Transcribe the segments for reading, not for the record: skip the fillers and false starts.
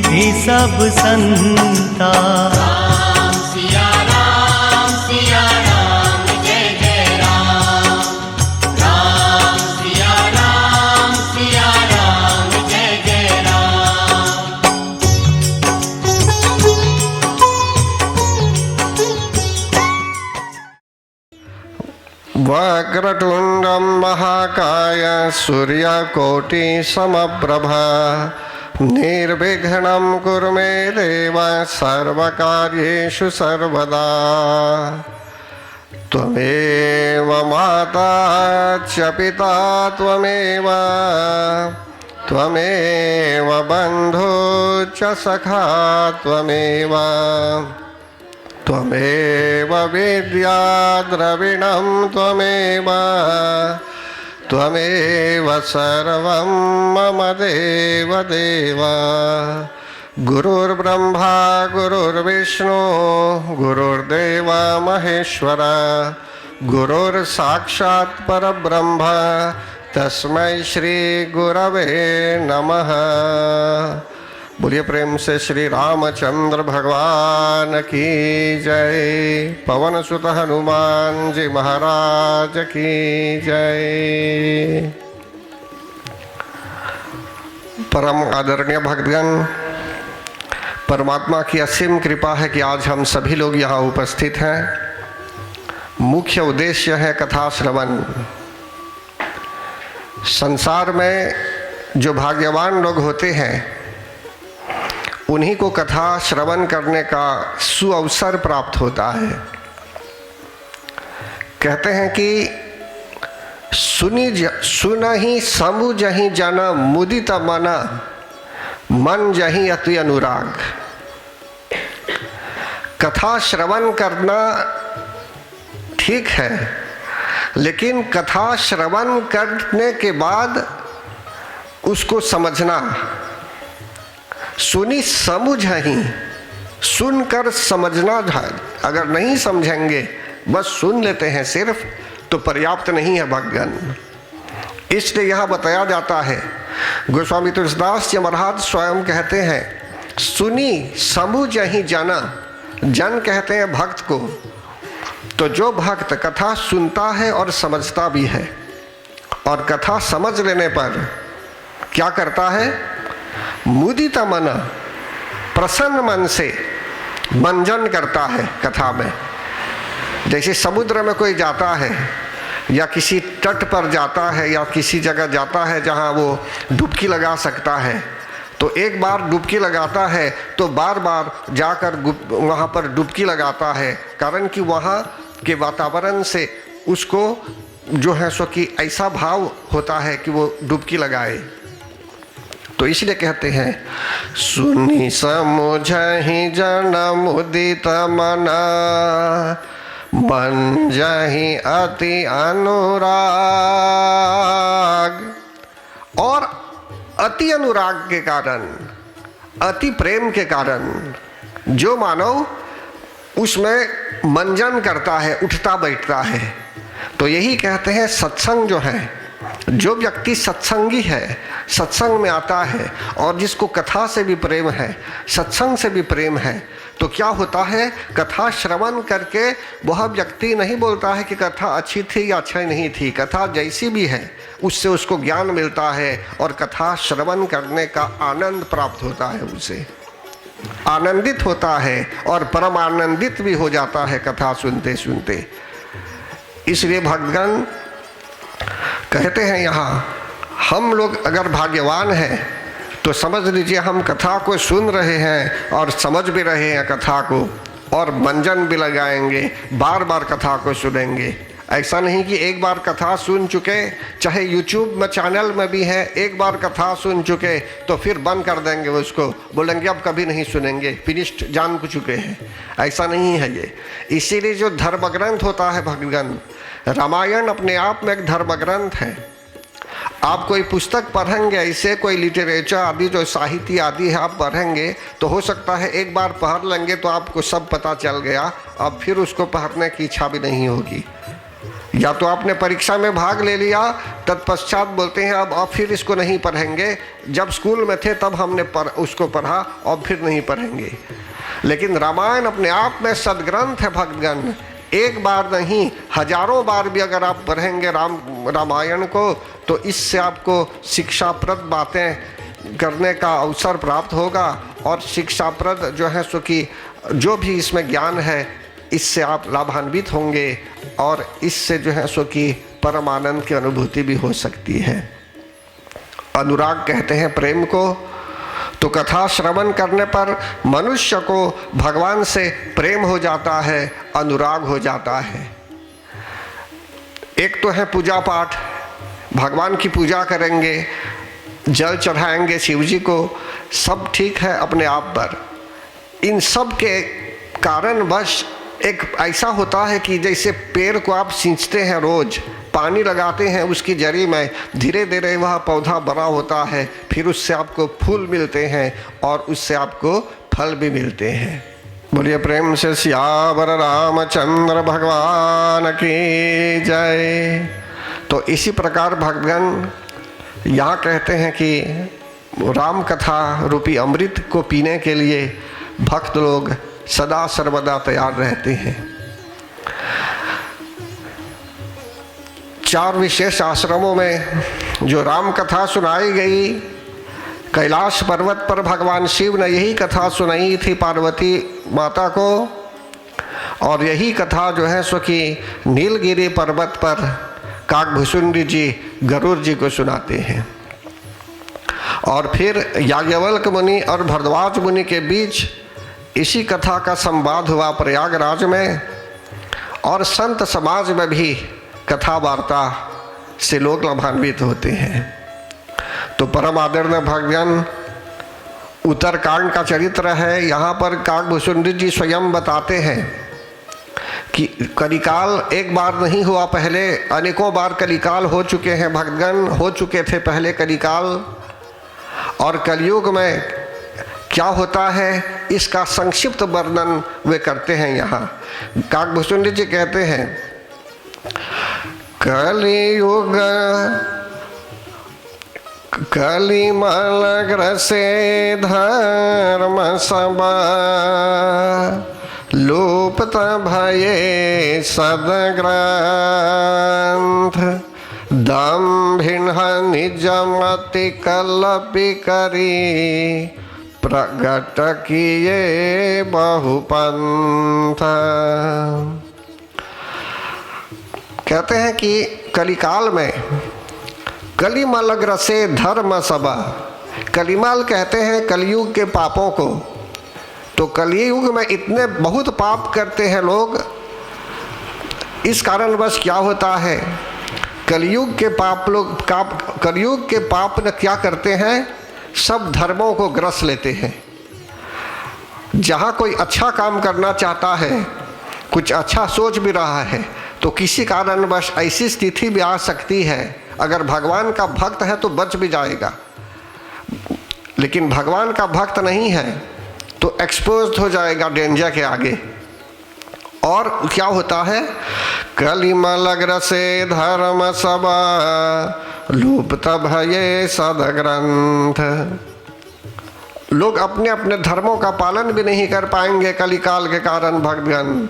हे सब संता। राम सिया राम जय जय राम। राम सिया राम जय जय राम। वक्रतुण्डं महाकाय सूर्यकोटि समप्रभा निर्विघ्नं कुरु मे देव सर्वकार्येषु सर्वदा। त्वमेव माता च पिता त्वमेव त्वमेव बन्धु च सखा त्वमेव त्वमेव विद्या द्रविणं त्वमेव त्वमेव सर्वं मम देव देव। गुरुर्ब्रह्मा गुरुर्विष्णु गुरुर्देव महेश्वर गुरुर्साक्षात् परब्रह्म तस्मै श्री गुरवे नमः। बोलिए प्रेम से श्री रामचंद्र भगवान की जय। पवन सुत हनुमान जी महाराज की जय। परम आदरणीय भक्तगण, परमात्मा की असीम कृपा है कि आज हम सभी लोग यहाँ उपस्थित हैं। मुख्य उद्देश्य है कथा श्रवण। संसार में जो भाग्यवान लोग होते हैं उन्हीं को कथा श्रवण करने का सुअवसर प्राप्त होता है। कहते हैं कि सुनहि समुझहि जन मुदित मन मन जहि अति अनुराग। कथा श्रवण करना ठीक है, लेकिन कथा श्रवण करने के बाद उसको समझना। सुनी समझहि, सुनकर समझना। अगर नहीं समझेंगे, बस सुन लेते हैं सिर्फ, तो पर्याप्त नहीं है भक्तगण। इसलिए यहाँ बताया जाता है, गोस्वामी तुलसीदास जी महाराज स्वयं कहते हैं, सुनी समझहि जना। जन कहते हैं भक्त को। तो जो भक्त कथा सुनता है और समझता भी है, और कथा समझ लेने पर क्या करता है, मुदित मन, प्रसन्न मन से मंजन करता है कथा में। जैसे समुद्र में कोई जाता है या किसी तट पर जाता है या किसी जगह जाता है जहाँ वो डुबकी लगा सकता है, तो एक बार डुबकी लगाता है तो बार बार जाकर वहाँ पर डुबकी लगाता है, कारण कि वहाँ के वातावरण से उसको जो है सो कि ऐसा भाव होता है कि वो डुबकी लगाए। तो इसलिए कहते हैं, सुनी समझहि जन मुदित मना मन जहि अति अनुराग। और अति अनुराग के कारण, अति प्रेम के कारण जो मानव उसमें मंजन करता है, उठता बैठता है। तो यही कहते हैं सत्संग जो है, जो व्यक्ति सत्संगी है, सत्संग में आता है और जिसको कथा से भी प्रेम है, सत्संग से भी प्रेम है, तो क्या होता है, कथा श्रवण करके वह व्यक्ति नहीं बोलता है कि कथा अच्छी थी या अच्छी नहीं थी। कथा जैसी भी है उससे उसको ज्ञान मिलता है और कथा श्रवण करने का आनंद प्राप्त होता है, उसे आनंदित होता है और परम आनंदित भी हो जाता है कथा सुनते सुनते। इसलिए भगवान कहते हैं यहाँ, हम लोग अगर भाग्यवान हैं तो समझ लीजिए हम कथा को सुन रहे हैं और समझ भी रहे हैं कथा को, और मंजन भी लगाएंगे, बार बार कथा को सुनेंगे। ऐसा नहीं कि एक बार कथा सुन चुके, चाहे यूट्यूब में चैनल में भी है, एक बार कथा सुन चुके तो फिर बंद कर देंगे उसको, बोलेंगे अब कभी नहीं सुनेंगे, फिनिश्ड, जान चुके हैं। ऐसा नहीं है ये। इसीलिए जो धर्म ग्रंथ होता है भगवान, रामायण अपने आप में एक धर्म ग्रंथ है। आप कोई पुस्तक पढ़ेंगे, ऐसे कोई लिटरेचर आदि जो साहित्य आदि है आप पढ़ेंगे, तो हो सकता है एक बार पढ़ लेंगे तो आपको सब पता चल गया, अब फिर उसको पढ़ने की इच्छा भी नहीं होगी। या तो आपने परीक्षा में भाग ले लिया, तत्पश्चात बोलते हैं अब फिर इसको नहीं पढ़ेंगे, जब स्कूल में थे तब हमने उसको पढ़ा और फिर नहीं पढ़ेंगे। लेकिन रामायण अपने आप में सदग्रंथ है भक्तगण। एक बार नहीं, हजारों बार भी अगर आप पढ़ेंगे रामायण को, तो इससे आपको शिक्षाप्रद बातें करने का अवसर प्राप्त होगा। और शिक्षाप्रद जो है सो कि जो भी इसमें ज्ञान है, इससे आप लाभान्वित होंगे और इससे जो है सो कि परम आनंद की अनुभूति भी हो सकती है। अनुराग कहते हैं प्रेम को। तो कथा श्रवण करने पर मनुष्य को भगवान से प्रेम हो जाता है, अनुराग हो जाता है। एक तो है पूजा पाठ, भगवान की पूजा करेंगे, जल चढ़ाएंगे शिव जी को, सब ठीक है अपने आप पर। इन सब के कारणवश एक ऐसा होता है कि जैसे पेड़ को आप सींचते हैं, रोज पानी लगाते हैं उसकी जड़ी में, धीरे धीरे वह पौधा बड़ा होता है, फिर उससे आपको फूल मिलते हैं और उससे आपको फल भी मिलते हैं। बोलिए प्रेम से सियावर रामचंद्र भगवान की जय। तो इसी प्रकार भगवान यहाँ कहते हैं कि राम कथा रूपी अमृत को पीने के लिए भक्त लोग सदा सर्वदा तैयार रहते हैं। 4 विशेष आश्रमों में जो राम कथा सुनाई गई, कैलाश पर्वत पर भगवान शिव ने यही कथा सुनाई थी पार्वती माता को, और यही कथा जो है सो कि नीलगिरी पर्वत पर काकभूषुंडी जी गरुड़ जी को सुनाते हैं। और फिर याज्ञवल्क्य मुनि और भरद्वाज मुनि के बीच इसी कथा का संवाद हुआ प्रयागराज में, और संत समाज में भी कथा वार्ता से लोग लाभान्वित होते हैं। तो परम आदरणीय भगवान उत्तरकांड का चरित्र है। यहाँ पर काकभूषुंडी जी स्वयं बताते हैं कि कलिकाल एक बार नहीं हुआ, पहले अनेकों बार कलिकाल हो चुके हैं, भक्तगण हो चुके थे पहले कलिकाल। और कलयुग में क्या होता है इसका संक्षिप्त वर्णन वे करते हैं। यहाँ काकभूषुंडी जी कहते हैं, कलियुग कलिमल ग्रसे धर्म सबा, लुप्त भये सदग्रंथ, दम्भिन्ह निजमति कलपि करी, प्रगट किए बहुपंथ। कहते हैं कि कलिकाल में कलिमल ग्रसे धर्म सबा, कलिमल कहते हैं कलयुग के पापों को। तो कलयुग में इतने बहुत पाप करते हैं लोग, इस कारणवश क्या होता है, कलयुग के पाप न क्या करते हैं, सब धर्मों को ग्रस लेते हैं। जहाँ कोई अच्छा काम करना चाहता है, कुछ अच्छा सोच भी रहा है, तो किसी कारणवश ऐसी स्थिति भी आ सकती है, अगर भगवान का भक्त है तो बच भी जाएगा, लेकिन भगवान का भक्त नहीं है तो एक्सपोज हो जाएगा डेंजर के आगे। और क्या होता है, कलिमल ग्रसे धर्म सबा, लुप्त भये सदग्रंथ। लोग अपने अपने धर्मों का पालन भी नहीं कर पाएंगे कलिकाल के कारण भक्तगण।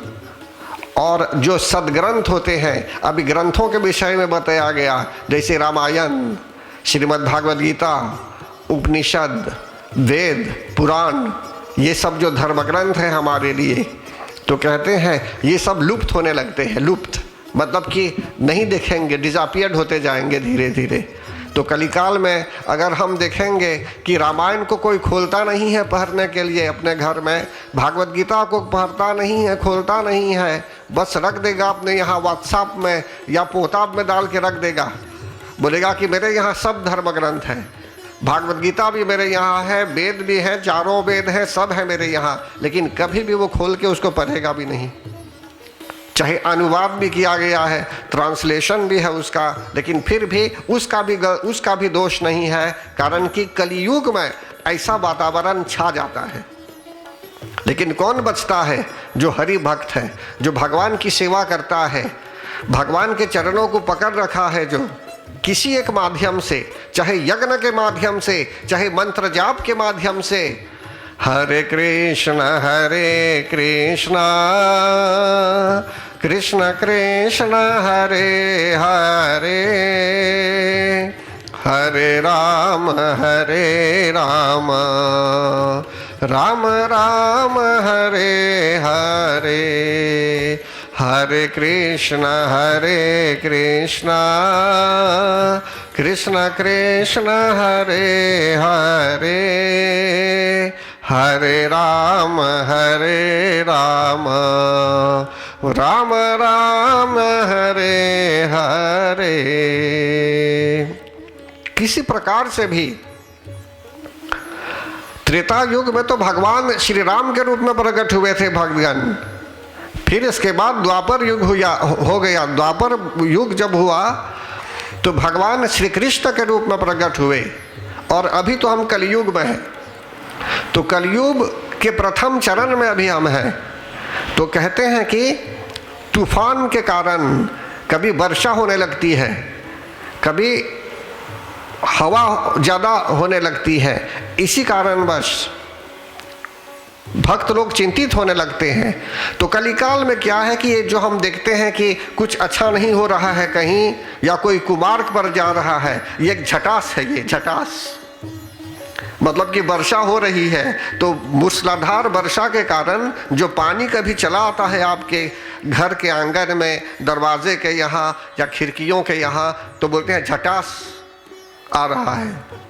और जो सदग्रंथ होते हैं, अभी ग्रंथों के विषय में बताया गया, जैसे रामायण, श्रीमद् भागवत गीता, उपनिषद, वेद, पुराण, ये सब जो धर्म ग्रंथ हैं हमारे लिए, तो कहते हैं ये सब लुप्त होने लगते हैं। लुप्त मतलब कि नहीं देखेंगे, डिसअपीयर्ड होते जाएंगे धीरे धीरे। तो कलिकाल में अगर हम देखेंगे कि रामायण को कोई खोलता नहीं है पढ़ने के लिए अपने घर में, भागवत गीता को पढ़ता नहीं है, खोलता नहीं है, बस रख देगा अपने यहाँ व्हाट्सएप में या पोताब में डाल के रख देगा, बोलेगा कि मेरे यहाँ सब धर्म ग्रंथ हैं, भागवत गीता भी मेरे यहाँ है, वेद भी है, चारों वेद हैं, सब है मेरे यहाँ, लेकिन कभी भी वो खोल के उसको पढ़ेगा भी नहीं। चाहे अनुवाद भी किया गया है, ट्रांसलेशन भी है उसका, लेकिन फिर भी उसका भी दोष नहीं है, कारण कि कलियुग में ऐसा वातावरण छा जाता है। लेकिन कौन बचता है, जो हरि भक्त है, जो भगवान की सेवा करता है, भगवान के चरणों को पकड़ रखा है जो, किसी एक माध्यम से, चाहे यज्ञ के माध्यम से, चाहे मंत्र जाप के माध्यम से, हरे कृष्ण कृष्ण कृष्ण हरे हरे, हरे राम राम राम हरे हरे, हरे कृष्ण कृष्ण कृष्ण हरे हरे, हरे राम राम राम हरे हरे। किसी प्रकार से भी त्रेता युग में तो भगवान श्री राम के रूप में प्रकट हुए थे भक्तगण, फिर इसके बाद द्वापर युग हो गया। द्वापर युग जब हुआ तो भगवान श्री कृष्ण के रूप में प्रकट हुए, और अभी तो हम कलयुग में हैं। तो कलयुग के प्रथम चरण में अभी हम हैं। तो कहते हैं कि तूफान के कारण कभी वर्षा होने लगती है, कभी हवा ज़्यादा होने लगती है। इसी कारणवश भक्त लोग चिंतित होने लगते हैं। तो कलिकाल में क्या है कि ये जो हम देखते हैं कि कुछ अच्छा नहीं हो रहा है कहीं, या कोई कुमार्ग पर जा रहा है, ये एक झटास है। ये झटास मतलब कि वर्षा हो रही है, तो मूसलाधार वर्षा के कारण जो पानी कभी चला आता है आपके घर के आंगन में, दरवाजे के यहाँ या खिड़कियों के यहाँ, तो बोलते हैं झटास आ रहा है।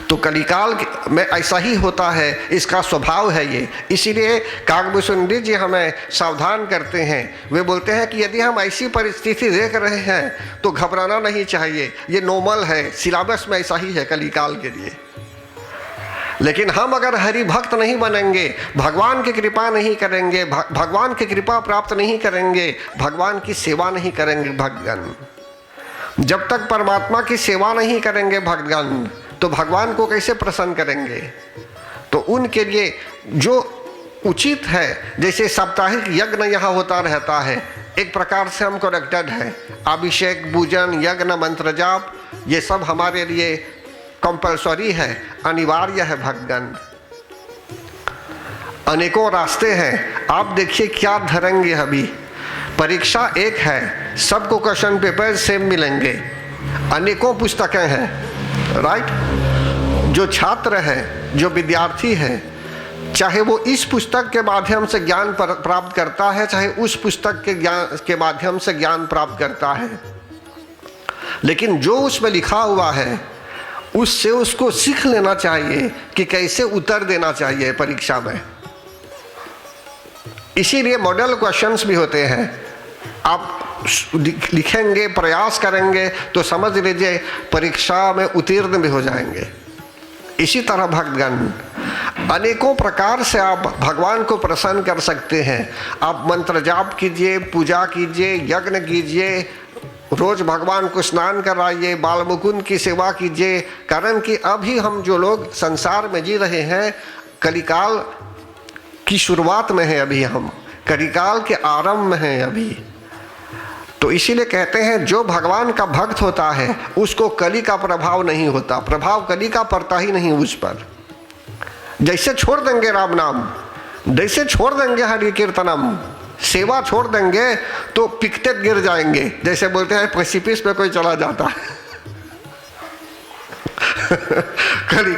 तो कलिकाल में ऐसा ही होता है, इसका स्वभाव है ये। इसीलिए काकभूषुंडी जी हमें सावधान करते हैं। वे बोलते हैं कि यदि हम ऐसी परिस्थिति देख रहे हैं तो घबराना नहीं चाहिए, ये नॉर्मल है, सिलेबस में ऐसा ही है कलिकाल के लिए। लेकिन हम अगर हरि भक्त नहीं बनेंगे, भगवान की कृपा नहीं करेंगे, भगवान की कृपा प्राप्त नहीं करेंगे, भगवान की सेवा नहीं करेंगे भक्तगण, जब तक परमात्मा की सेवा नहीं करेंगे भक्तगण, तो भगवान को कैसे प्रसन्न करेंगे। तो उनके लिए जो उचित है, जैसे साप्ताहिक यज्ञ यहाँ होता रहता है, एक प्रकार से हम कनेक्टेड है। अभिषेक, पूजन, यज्ञ, मंत्र जाप, ये सब हमारे लिए कंपल्सरी है, अनिवार्य है भक्तगण। अनेकों रास्ते हैं, आप देखिए क्या धरेंगे। अभी परीक्षा एक है, सबको क्वेश्चन पेपर सेम मिलेंगे, अनेकों पुस्तकें हैं, राइट। जो छात्र है, जो विद्यार्थी है, चाहे वो इस पुस्तक के माध्यम से ज्ञान प्राप्त करता है, चाहे उस पुस्तक के माध्यम से ज्ञान प्राप्त करता है, लेकिन जो उसमें लिखा हुआ है उससे उसको सीख लेना चाहिए कि कैसे उत्तर देना चाहिए परीक्षा में। इसीलिए मॉडल क्वेश्चंस भी होते हैं। आप लिखेंगे, प्रयास करेंगे तो समझ लीजिए परीक्षा में उत्तीर्ण भी हो जाएंगे। इसी तरह भक्तगण अनेकों प्रकार से आप भगवान को प्रसन्न कर सकते हैं। आप मंत्र जाप कीजिए, पूजा कीजिए, यज्ञ कीजिए, रोज भगवान को स्नान कराइए, बाल मुकुंद की सेवा कीजिए। कारण कि अभी हम जो लोग संसार में जी रहे हैं, कलिकाल की शुरुआत में है, अभी हम कलिकाल के आरंभ में हैं अभी। तो इसीलिए कहते हैं जो भगवान का भक्त होता है उसको कली का प्रभाव नहीं होता, प्रभाव कली का पड़ता ही नहीं उस पर। जैसे छोड़ देंगे राम नाम, जैसे छोड़ देंगे हरि कीर्तनम, सेवा छोड़ देंगे तो पिकते गिर जाएंगे। जैसे बोलते हैं प्रेसिपिस पे कोई चला जाता है।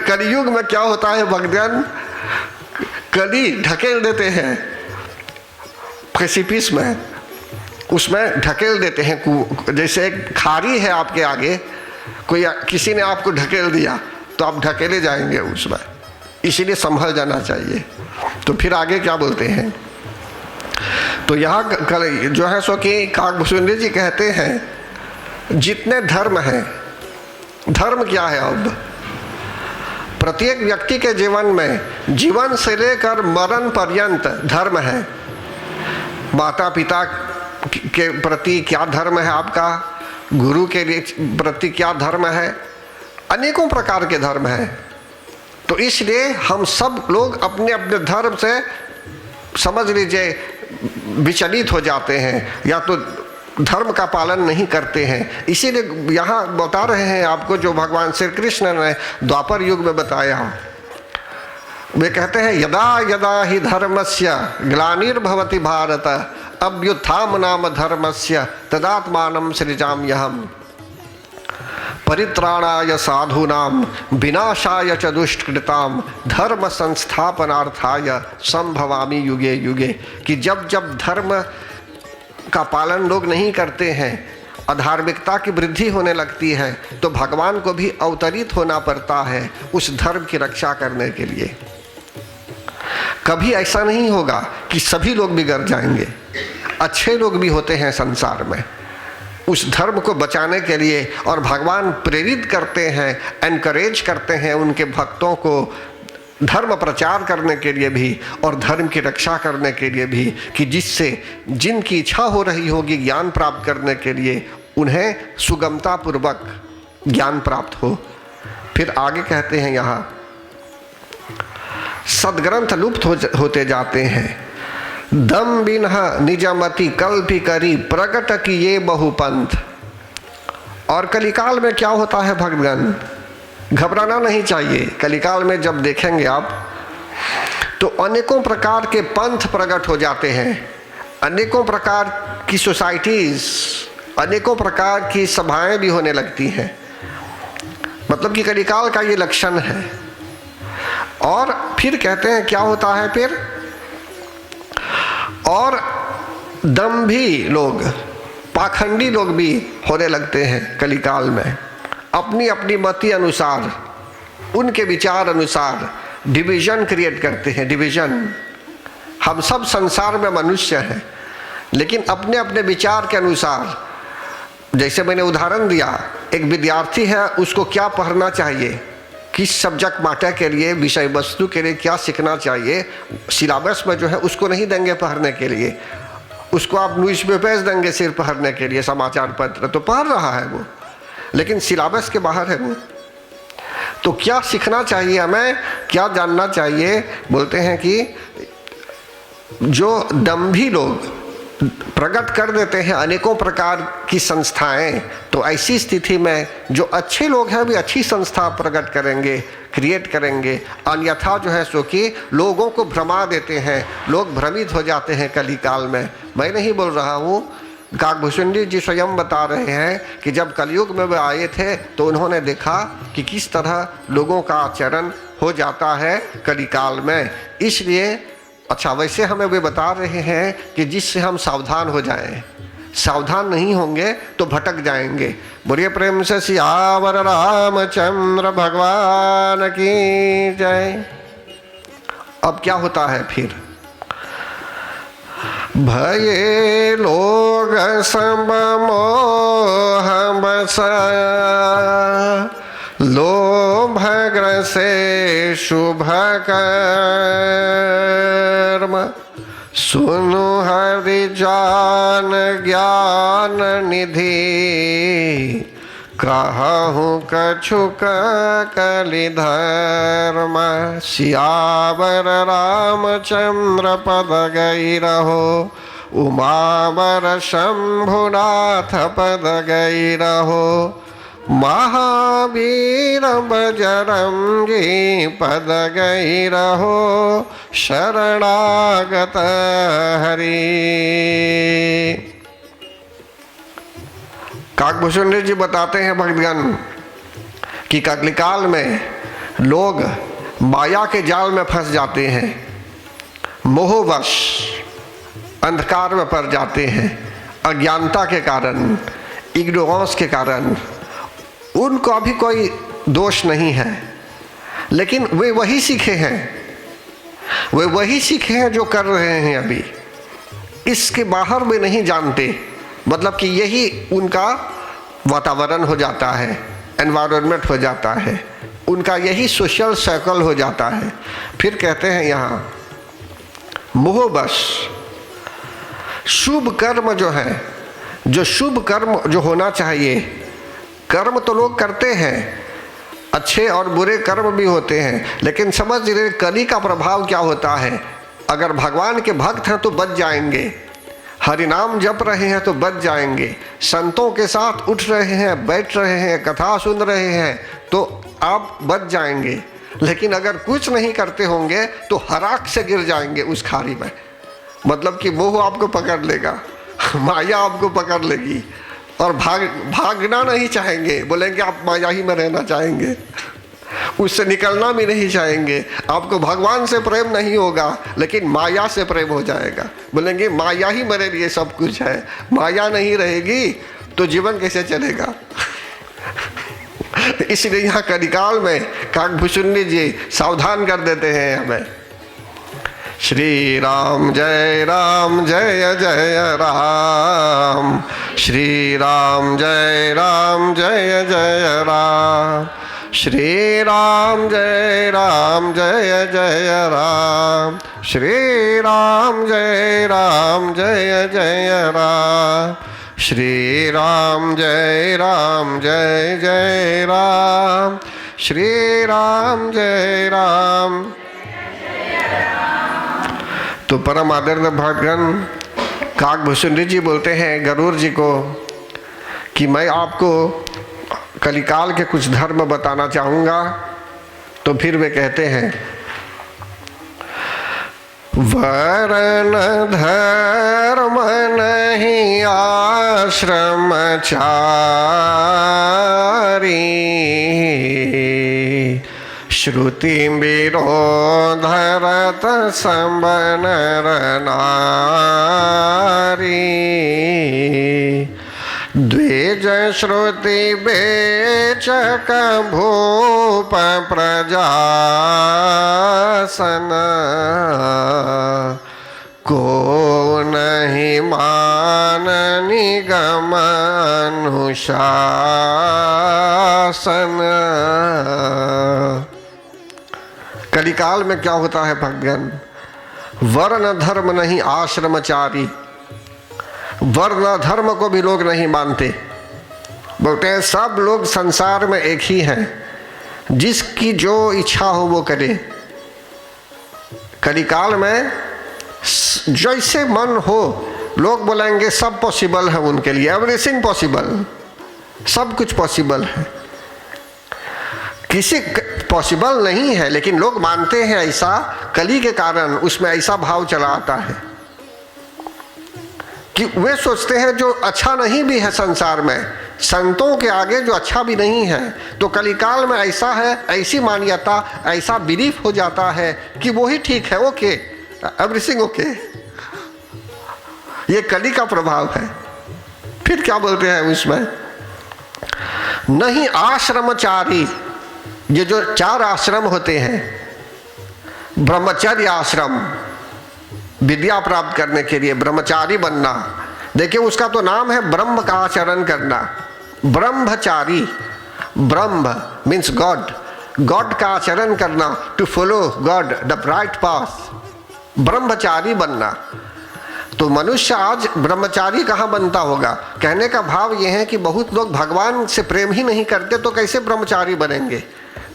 कलियुग में क्या होता है भक्तजन, कली ढकेल देते हैं प्रेसिपिस में, उसमें ढकेल देते हैं। जैसे एक खारी है आपके आगे, कोई किसी ने आपको ढकेल दिया तो आप ढकेले जाएंगे उसमें, इसीलिए संभल जाना चाहिए। तो फिर आगे क्या बोलते हैं, तो यहाँ जो है सो कि काकभूषुंडी जी कहते हैं जितने धर्म हैं, धर्म क्या है, अब प्रत्येक व्यक्ति के जीवन में, जीवन से लेकर मरण पर्यंत धर्म है। माता पिता के प्रति क्या धर्म है आपका, गुरु के प्रति क्या धर्म है, अनेकों प्रकार के धर्म हैं। तो इसलिए हम सब लोग अपने अपने धर्म से समझ लीजिए विचलित हो जाते हैं, या तो धर्म का पालन नहीं करते हैं। इसीलिए यहाँ बता रहे हैं आपको जो भगवान श्री कृष्ण ने द्वापर युग में बताया। वे कहते हैं यदा यदा ही धर्मस्य ग्लानिर्भवति भारत अभ्युत्थान नाम धर्मस्य तदात्मानं सृजाम्यहम् परित्राणाय साधूनां विनाशाय च दुष्कृतां धर्म संस्थापनार्थाय संभवामि युगे युगे। कि जब जब धर्म का पालन लोग नहीं करते हैं, अधार्मिकता की वृद्धि होने लगती है, तो भगवान को भी अवतरित होना पड़ता है उस धर्म की रक्षा करने के लिए। कभी ऐसा नहीं होगा कि सभी लोग बिगड़ जाएंगे, अच्छे लोग भी होते हैं संसार में उस धर्म को बचाने के लिए। और भगवान प्रेरित करते हैं, एनकरेज करते हैं उनके भक्तों को धर्म प्रचार करने के लिए भी और धर्म की रक्षा करने के लिए भी, कि जिससे जिनकी इच्छा हो रही होगी ज्ञान प्राप्त करने के लिए उन्हें सुगमता पूर्वक ज्ञान प्राप्त हो। फिर आगे कहते हैं यहाँ सदग्रंथ लुप्त होते जाते हैं। दम बिन्ह निजमति कल्पी करी प्रकट की ये बहुपंथ। और कलिकाल में क्या होता है भक्तगण, घबराना नहीं चाहिए। कलिकाल में जब देखेंगे आप तो अनेकों प्रकार के पंथ प्रकट हो जाते हैं, अनेकों प्रकार की सोसाइटीज, अनेकों प्रकार की सभाएं भी होने लगती हैं। मतलब कि कलिकाल का ये लक्षण है। और फिर कहते हैं क्या होता है फिर, और दंभी लोग, पाखंडी लोग भी होने लगते हैं कलिकाल में। अपनी अपनी मति अनुसार, उनके विचार अनुसार डिवीजन क्रिएट करते हैं। डिवीजन, हम सब संसार में मनुष्य हैं, लेकिन अपने अपने विचार के अनुसार। जैसे मैंने उदाहरण दिया, एक विद्यार्थी है, उसको क्या पढ़ना चाहिए, किस सब्जेक्ट मैटर के लिए, विषय वस्तु के लिए क्या सीखना चाहिए, सिलेबस में जो है उसको नहीं देंगे पढ़ने के लिए। उसको आप न्यूज़पेपर्स देंगे सिर्फ पढ़ने के लिए, समाचार पत्र, तो पढ़ रहा है वो, लेकिन सिलेबस के बाहर है वो। तो क्या सीखना चाहिए हमें, क्या जानना चाहिए? बोलते हैं कि जो दंभी लोग प्रकट कर देते हैं अनेकों प्रकार की संस्थाएं, तो ऐसी स्थिति में जो अच्छे लोग हैं भी अच्छी संस्था प्रकट करेंगे, क्रिएट करेंगे। अन्यथा जो है सो कि लोगों को भ्रमा देते हैं, लोग भ्रमित हो जाते हैं कलिकाल में। मैं नहीं बोल रहा हूँ, काकभूषण जी स्वयं बता रहे हैं कि जब कलयुग में वे आए थे तो उन्होंने देखा कि किस तरह लोगों का आचरण हो जाता है कलिकाल में। इसलिए अच्छा, वैसे हमें वे बता रहे हैं कि जिससे हम सावधान हो जाएं, सावधान नहीं होंगे तो भटक जाएंगे। बोलिए प्रेम से सियावर रामचंद्र भगवान की जय। अब क्या होता है फिर, भये लोग सब मोह बसा, लोभ ग्रसे शुभ कर्म, सुनु हरि जान ज्ञान निधि, कहूँ कछुक कलि धर्म। सियावर रामचंद्र पद गई रहो, उमावर शंभुनाथ पद गई रहो, महावीर बजरंगी पद गई रहो, शरणागत हरि। काकभूषण जी बताते हैं भक्तगण कि कलिकाल में लोग माया के जाल में फंस जाते हैं, मोहवश अंधकार में पड़ जाते हैं, अज्ञानता के कारण, इग्नोरेंस के कारण। उनको अभी कोई दोष नहीं है, लेकिन वे वही सीखे हैं, वे वही सीखे हैं जो कर रहे हैं अभी। इसके बाहर वे नहीं जानते, मतलब कि यही उनका वातावरण हो जाता है, एनवायरनमेंट हो जाता है, उनका यही सोशल सर्कल हो जाता है। फिर कहते हैं यहाँ मोहवश शुभ कर्म जो है, जो शुभ कर्म जो होना चाहिए, कर्म तो लोग करते हैं, अच्छे और बुरे कर्म भी होते हैं, लेकिन समझ रहे कली का प्रभाव क्या होता है। अगर भगवान के भक्त हैं तो बच जाएंगे, हरि नाम जप रहे हैं तो बच जाएंगे, संतों के साथ उठ रहे हैं, बैठ रहे हैं, कथा सुन रहे हैं तो आप बच जाएंगे। लेकिन अगर कुछ नहीं करते होंगे तो हराक से गिर जाएंगे उस खारी में। मतलब कि मोह आपको पकड़ लेगा, माया आपको पकड़ लेगी और भागना नहीं चाहेंगे, बोलेंगे आप माया ही में रहना चाहेंगे, उससे निकलना भी नहीं चाहेंगे। आपको भगवान से प्रेम नहीं होगा लेकिन माया से प्रेम हो जाएगा, बोलेंगे माया ही मेरे लिए सब कुछ है। माया नहीं रहेगी तो जीवन कैसे चलेगा? इसलिए यहाँ कलिकाल में काकभूषुंडी जी सावधान कर देते हैं हमें। श्री राम जय जय राम, श्री राम जय जय राम, श्री राम जय जय राम, श्री राम जय जय राम, श्री राम जय जय राम, श्री राम जय राम। तो परम आदरणीय भक्तगण काकभूषुंडी जी बोलते हैं गरुड़ जी को कि मैं आपको कलिकाल के कुछ धर्म बताना चाहूँगा। तो फिर वे कहते हैं वर्ण धर्म नहीं आश्रम चारी, श्रुति विरोधरत संबन नारी, द्विज श्रुति बेचक भूप प्रजासन, को नहीं मान निगम अनुशासन। कलिकाल में क्या होता है भक्तगण? वर्ण धर्म नहीं आश्रमचारी, वर्ण धर्म को भी लोग नहीं मानते। बोलते हैं सब लोग संसार में एक ही हैं, जिसकी जो इच्छा हो वो करे। कलिकाल में जैसे मन हो लोग बोलेंगे सब पॉसिबल है उनके लिए, एवरीथिंग पॉसिबल, सब कुछ पॉसिबल है। किसी पॉसिबल नहीं है लेकिन लोग मानते हैं ऐसा, कली के कारण उसमें ऐसा भाव चला आता है कि वे सोचते हैं जो अच्छा नहीं भी है संसार में, संतों के आगे जो अच्छा भी नहीं है, तो कलिकाल में ऐसा है, ऐसी मान्यता, ऐसा बिलीफ हो जाता है कि वो ही ठीक है, ओके, एवरीथिंग ओके। ये कली का प्रभाव है। फिर क्या बोलते हैं उसमें? नहीं आश्रमचारी, ये जो 4 आश्रम होते हैं, ब्रह्मचर्य आश्रम, विद्या प्राप्त करने के लिए ब्रह्मचारी बनना। देखिए उसका तो नाम है ब्रह्म का आचरण करना, ब्रह्मचारी। ब्रह्म मीन्स गॉड, गॉड का आचरण करना, to follow God the right path, ब्रह्मचारी बनना। तो मनुष्य आज ब्रह्मचारी कहाँ बनता होगा? कहने का भाव यह है कि बहुत लोग भगवान से प्रेम ही नहीं करते तो कैसे ब्रह्मचारी बनेंगे?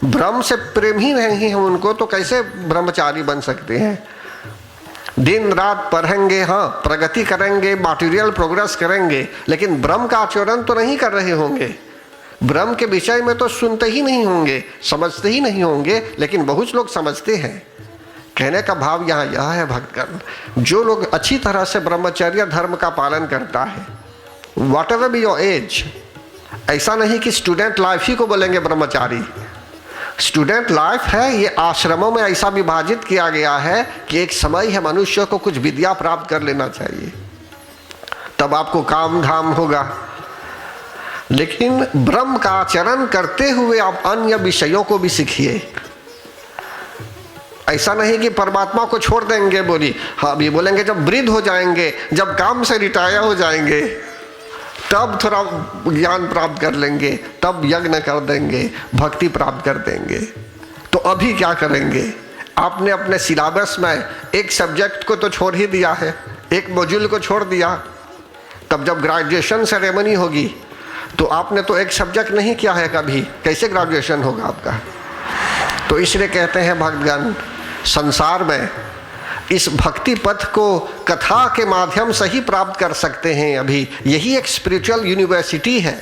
ब्रह्म से प्रेम ही नहीं है उनको तो कैसे ब्रह्मचारी बन सकते हैं? दिन रात पढ़ेंगे, हाँ प्रगति करेंगे, मटेरियल प्रोग्रेस करेंगे, लेकिन ब्रह्म का आचरण तो नहीं कर रहे होंगे। ब्रह्म के विषय में तो सुनते ही नहीं होंगे, समझते ही नहीं होंगे, लेकिन बहुत लोग समझते हैं। कहने का भाव यहाँ यह है भक्तगण, जो लोग अच्छी तरह से ब्रह्मचर्य धर्म का पालन करता है, what ever be your age, ऐसा नहीं कि स्टूडेंट लाइफ ही को बोलेंगे ब्रह्मचारी। स्टूडेंट लाइफ है, ये आश्रमों में ऐसा विभाजित किया गया है कि एक समय है मनुष्य को कुछ विद्या प्राप्त कर लेना चाहिए, तब आपको काम धाम होगा। लेकिन ब्रह्म का आचरण करते हुए आप अन्य विषयों को भी सीखिए। ऐसा नहीं कि परमात्मा को छोड़ देंगे, बोली हाँ अभी बोलेंगे जब वृद्ध हो जाएंगे, जब काम से रिटायर हो जाएंगे, तब थोड़ा ज्ञान प्राप्त कर लेंगे, तब यज्ञ कर देंगे, भक्ति प्राप्त कर देंगे। तो अभी क्या करेंगे? आपने अपने सिलेबस में एक सब्जेक्ट को तो छोड़ ही दिया है, एक मॉड्यूल को छोड़ दिया। तब जब ग्रेजुएशन सेरेमनी होगी तो आपने तो एक सब्जेक्ट नहीं किया है कभी, कैसे ग्रेजुएशन होगा आपका? तो इसलिए कहते हैं भक्तगण, संसार में इस भक्ति पथ को कथा के माध्यम से ही प्राप्त कर सकते हैं। अभी यही एक स्पिरिचुअल यूनिवर्सिटी है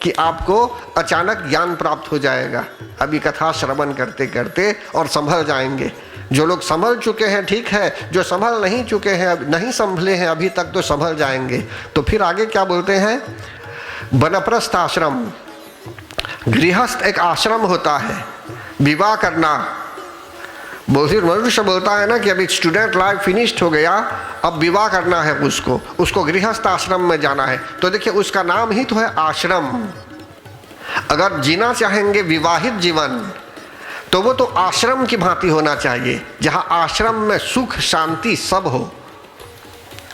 कि आपको अचानक ज्ञान प्राप्त हो जाएगा अभी कथा श्रवण करते करते, और संभल जाएंगे। जो लोग संभल चुके हैं ठीक है, जो संभल नहीं चुके हैं, नहीं संभले हैं अभी तक, तो संभल जाएंगे। तो फिर आगे क्या बोलते हैं? वनप्रस्थ आश्रम, गृहस्थ एक आश्रम होता है, विवाह करना। मनुष्य बोलता है ना कि अभी स्टूडेंट लाइफ फिनिश्ड हो गया, अब विवाह करना है उसको गृहस्थ आश्रम में जाना है। तो देखिए उसका नाम ही तो है आश्रम। अगर जीना चाहेंगे विवाहित जीवन तो वो तो आश्रम की भांति होना चाहिए, जहां आश्रम में सुख शांति सब हो।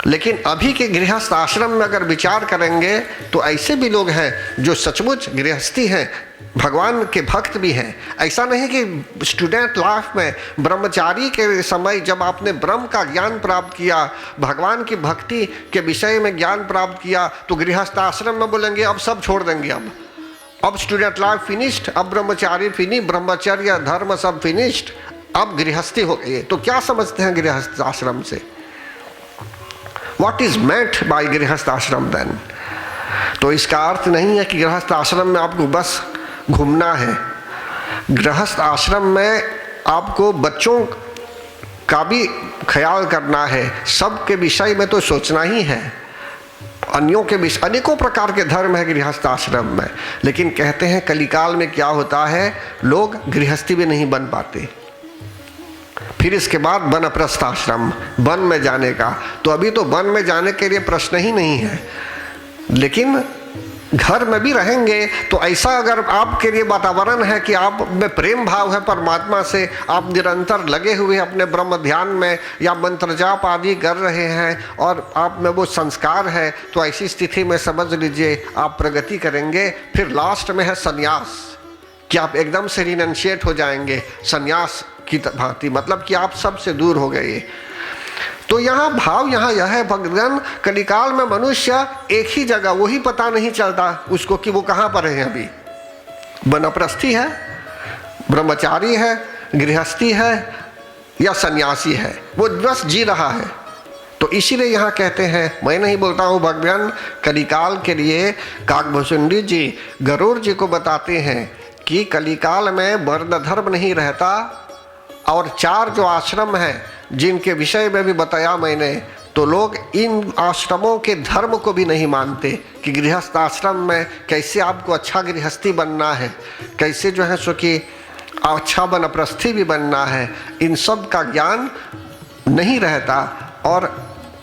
लेकिन अभी के गृहस्थ आश्रम में अगर विचार करेंगे तो ऐसे भी लोग हैं जो सचमुच गृहस्थी हैं, भगवान के भक्त भी हैं। ऐसा नहीं कि स्टूडेंट लाइफ में ब्रह्मचारी के समय जब आपने ब्रह्म का ज्ञान प्राप्त किया, भगवान की भक्ति के विषय में ज्ञान प्राप्त किया, तो गृहस्थ आश्रम में बोलेंगे अब सब छोड़ देंगे, अब स्टूडेंट लाइफ फिनिश्ड, अब ब्रह्मचारी ब्रह्मचर्य धर्म सब फिनिश्ड, अब गृहस्थी हो गई। तो क्या समझते हैं गृहस्थ आश्रम से? What is meant by गृहस्थ आश्रम then? तो इसका अर्थ नहीं है कि गृहस्थ आश्रम में आपको बस घूमना है। गृहस्थ आश्रम में आपको बच्चों का भी ख्याल करना है, सबके विषय में तो सोचना ही है। अन्यों के विषय, अनेकों प्रकार के धर्म है गृहस्थ आश्रम में। लेकिन कहते हैं कलिकाल में क्या होता है, लोग गृहस्थी भी नहीं बन पाते। फिर इसके बाद वनप्रस्थ आश्रम, वन में जाने का। तो अभी तो वन में जाने के लिए प्रश्न ही नहीं है, लेकिन घर में भी रहेंगे तो ऐसा अगर आपके लिए वातावरण है कि आप में प्रेम भाव है परमात्मा से, आप निरंतर लगे हुए अपने ब्रह्म ध्यान में या मंत्र जाप आदि कर रहे हैं और आप में वो संस्कार है, तो ऐसी स्थिति में समझ लीजिए आप प्रगति करेंगे। फिर लास्ट में है संन्यास, कि आप एकदम से रिनंशिएट हो जाएंगे संन्यास की भांति, मतलब कि आप सबसे दूर हो गए। तो यहाँ भाव यहाँ यह है भगवान, कलिकाल में मनुष्य एक ही जगह, वही पता नहीं चलता उसको कि वो कहाँ पर है। अभी वनप्रस्थी है, ब्रह्मचारी है, गृहस्थी है या सन्यासी है, वो बस जी रहा है। तो इसीलिए यहाँ कहते हैं, मैं नहीं बोलता हूँ, भगवान कलिकाल के लिए काकभूषुंडी जी गरुड़ जी को बताते हैं कि कलिकाल में वर्ण धर्म नहीं रहता, और 4 जो आश्रम हैं जिनके विषय में भी बताया मैंने, तो लोग इन आश्रमों के धर्म को भी नहीं मानते कि गृहस्थ आश्रम में कैसे आपको अच्छा गृहस्थी बनना है, कैसे जो है सो कि अच्छा वनप्रस्थी भी बनना है, इन सब का ज्ञान नहीं रहता। और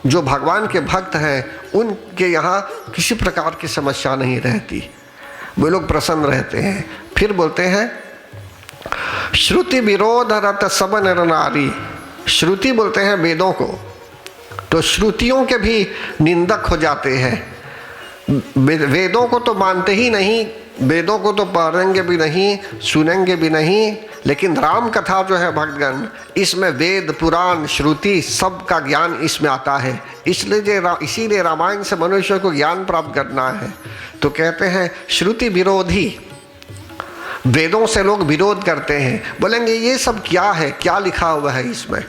जो भगवान के भक्त हैं उनके यहाँ किसी प्रकार की समस्या नहीं रहती, वे लोग प्रसन्न रहते हैं। फिर बोलते हैं श्रुति विरोध रत सब नर नारी, श्रुति बोलते हैं वेदों को, तो श्रुतियों के भी निंदक हो जाते हैं। वेदों को तो मानते ही नहीं, वेदों को तो पढ़ेंगे भी नहीं, सुनेंगे भी नहीं, लेकिन राम कथा जो है भक्तगण, इसमें वेद पुराण श्रुति सब का ज्ञान इसमें आता है। इसीलिए रामायण से मनुष्य को ज्ञान प्राप्त करना है। तो कहते हैं श्रुति विरोधी, वेदों से लोग विरोध करते हैं, बोलेंगे ये सब क्या है, क्या लिखा हुआ है इसमें।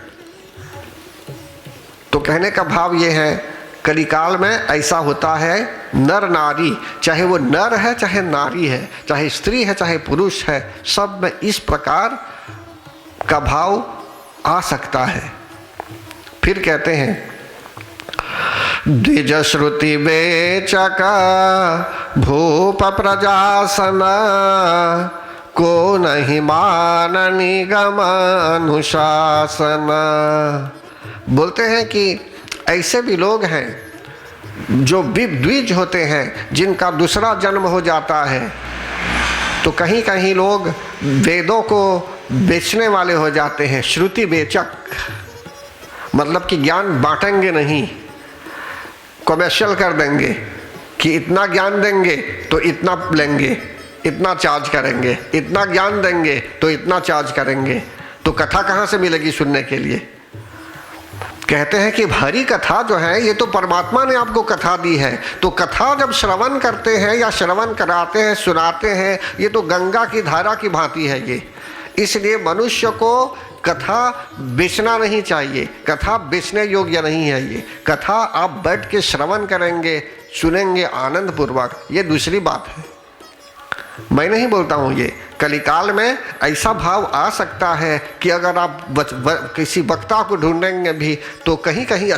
तो कहने का भाव ये है, कलिकाल में ऐसा होता है, नर नारी, चाहे वो नर है चाहे नारी है, चाहे स्त्री है चाहे पुरुष है, सब में इस प्रकार का भाव आ सकता है। फिर कहते हैं द्विज श्रुति बेचका भूप प्रजासन, को नहीं मान निगम अनुशासन। बोलते हैं कि ऐसे भी लोग हैं जो द्विज होते हैं, जिनका दूसरा जन्म हो जाता है, तो कहीं कहीं लोग वेदों को बेचने वाले हो जाते हैं, श्रुति बेचक, मतलब कि ज्ञान बांटेंगे नहीं, कमर्शियल कर देंगे कि इतना ज्ञान देंगे तो इतना लेंगे, इतना चार्ज करेंगे, इतना ज्ञान देंगे तो इतना चार्ज करेंगे। तो कथा कहाँ से मिलेगी सुनने के लिए? कहते हैं कि हरी कथा जो है ये तो परमात्मा ने आपको कथा दी है, तो कथा जब श्रवण करते हैं या श्रवण कराते हैं, सुनाते हैं, ये तो गंगा की धारा की भांति है ये। इसलिए मनुष्य को कथा बेचना नहीं चाहिए, कथा बेचने योग्य नहीं है। ये कथा आप बैठ के श्रवण करेंगे, सुनेंगे आनंद पूर्वक, ये दूसरी बात है। मैं नहीं बोलता हूँ ये, कलिकाल में ऐसा भाव आ सकता है कि अगर आप किसी वक्ता को ढूंढेंगे भी तो कहीं कहीं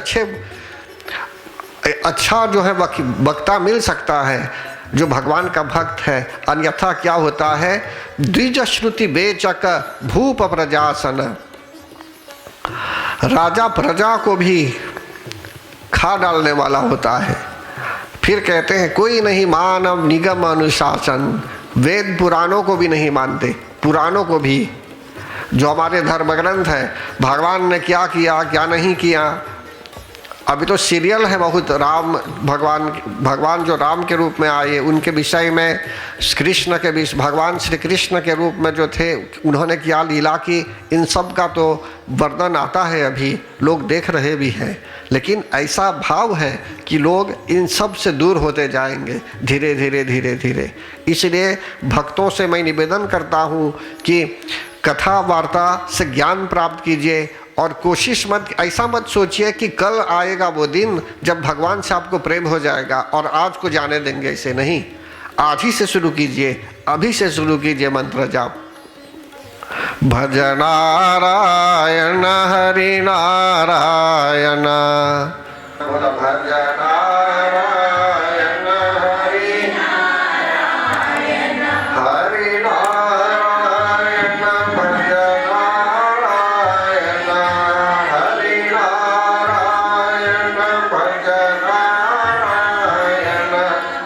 अच्छा जो है वक्ता मिल सकता है जो भगवान का भक्त है। अन्यथा क्या होता है, द्विज श्रुति बेचक भूप प्रजासन, राजा प्रजा को भी खा डालने वाला होता है। फिर कहते हैं कोई नहीं मानव निगम अनुशासन, वेद पुराणों को भी नहीं मानते, पुराणों को भी, जो हमारे धर्म ग्रंथ है, भगवान ने क्या किया क्या नहीं किया। अभी तो सीरियल है बहुत, राम भगवान जो राम के रूप में आए उनके विषय में, कृष्ण के विषय, भगवान श्री कृष्ण के रूप में जो थे उन्होंने क्या लीला की, इन सब का तो वर्णन आता है, अभी लोग देख रहे भी हैं। लेकिन ऐसा भाव है कि लोग इन सब से दूर होते जाएंगे धीरे धीरे धीरे धीरे। इसलिए भक्तों से मैं निवेदन करता हूँ कि कथा वार्ता से ज्ञान प्राप्त कीजिए और कोशिश मत, ऐसा मत सोचिए कि कल आएगा वो दिन जब भगवान से आपको प्रेम हो जाएगा और आज को जाने देंगे, ऐसे नहीं। आज ही से शुरू कीजिए, अभी से शुरू कीजिए मंत्र जाप। भज नारायण हरि नारायण, भज नारायण हरि नारायण, हरि नारायण, भज नारायण हरि नारायण, भज नारायण,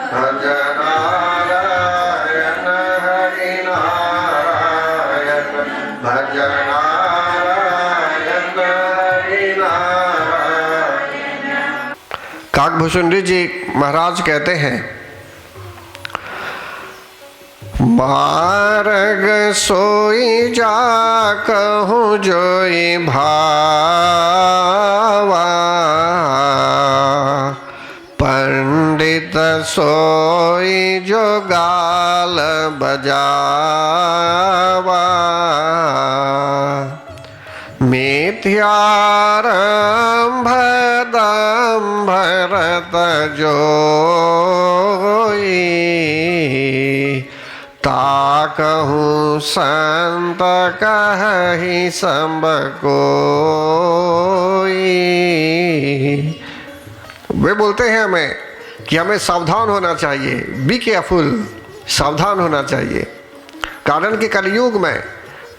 भज नारायण हरि नारायण, भज नारायण हरि नारायण। काकभूषुंडी जी महाराज कहते हैं, मार्ग सोई जा कहूँ जोई भावा, पंडित सोई जो गाल बजावा, मिथ्यारंभ दंभ रत जोई, ताकहूँ संत कहि संब कोई। वे बोलते हैं हमें कि हमें सावधान होना चाहिए, बी केयरफुल, सावधान होना चाहिए। कारण कि कलयुग में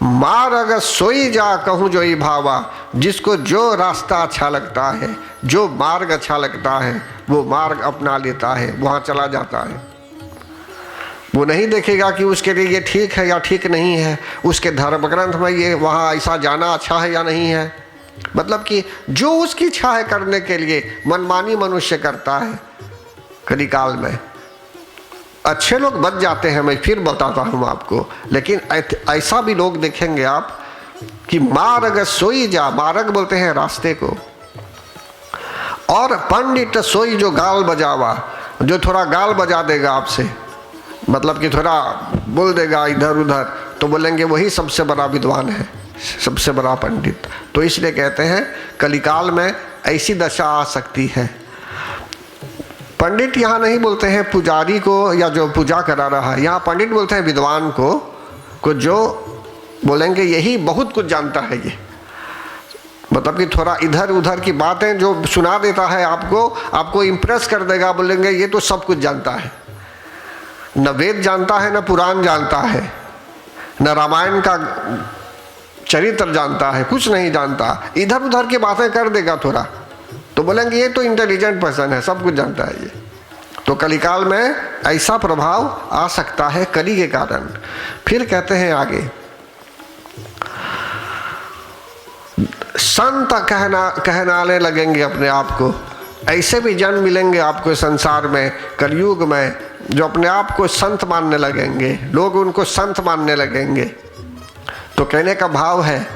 मार्ग सोई जा कहूँ जोई भावा, जिसको जो रास्ता अच्छा लगता है, जो मार्ग अच्छा लगता है वो मार्ग अपना लेता है, वहाँ चला जाता है। वो नहीं देखेगा कि उसके लिए ये ठीक है या ठीक नहीं है, उसके धर्म ग्रंथ में ये वहाँ ऐसा जाना अच्छा है या नहीं है। मतलब कि जो उसकी इच्छा है करने के लिए मनमानी मनुष्य करता है। कलिकाल में अच्छे लोग बच जाते हैं, मैं फिर बताता हूँ आपको, लेकिन ऐसा भी लोग देखेंगे आप कि मार्ग सोई जा, मार्ग बोलते हैं रास्ते को, और पंडित सोई जो गाल बजावा, जो थोड़ा गाल बजा देगा आपसे, मतलब कि थोड़ा बोल देगा इधर उधर, तो बोलेंगे वही सबसे बड़ा विद्वान है, सबसे बड़ा पंडित। तो इसलिए कहते हैं कलिकाल में ऐसी दशा आ सकती है। पंडित यहाँ नहीं बोलते हैं पुजारी को या जो पूजा करा रहा है, यहाँ पंडित बोलते हैं विद्वान को जो बोलेंगे यही बहुत कुछ जानता है। ये मतलब कि थोड़ा इधर उधर की बातें जो सुना देता है आपको इम्प्रेस कर देगा, बोलेंगे ये तो सब कुछ जानता है, न वेद जानता है, न पुराण जानता है, न रामायण का चरित्र जानता है, कुछ नहीं जानता, इधर उधर की बातें कर देगा थोड़ा, तो बोलेंगे ये तो इंटेलिजेंट पर्सन है, सब कुछ जानता है ये। तो कलिकाल में ऐसा प्रभाव आ सकता है कली के कारण। फिर कहते हैं आगे, संत कहनाने लगेंगे अपने आप को। ऐसे भी जन मिलेंगे आपको संसार में, कलयुग में, जो अपने आप को संत मानने लगेंगे, लोग उनको संत मानने लगेंगे। तो कहने का भाव है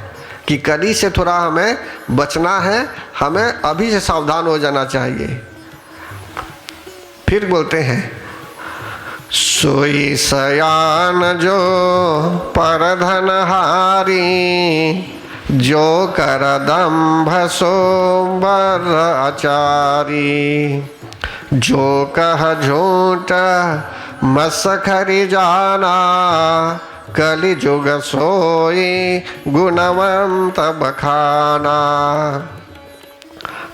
कि कली से थोड़ा हमें बचना है, हमें अभी से सावधान हो जाना चाहिए। फिर बोलते हैं, सोई सयान जो परधन हारी, जो कर दंभ सोबर आचारी, जो कह झूठ मसखरी जाना, कलि जुग सोई गुणवंत बखाना।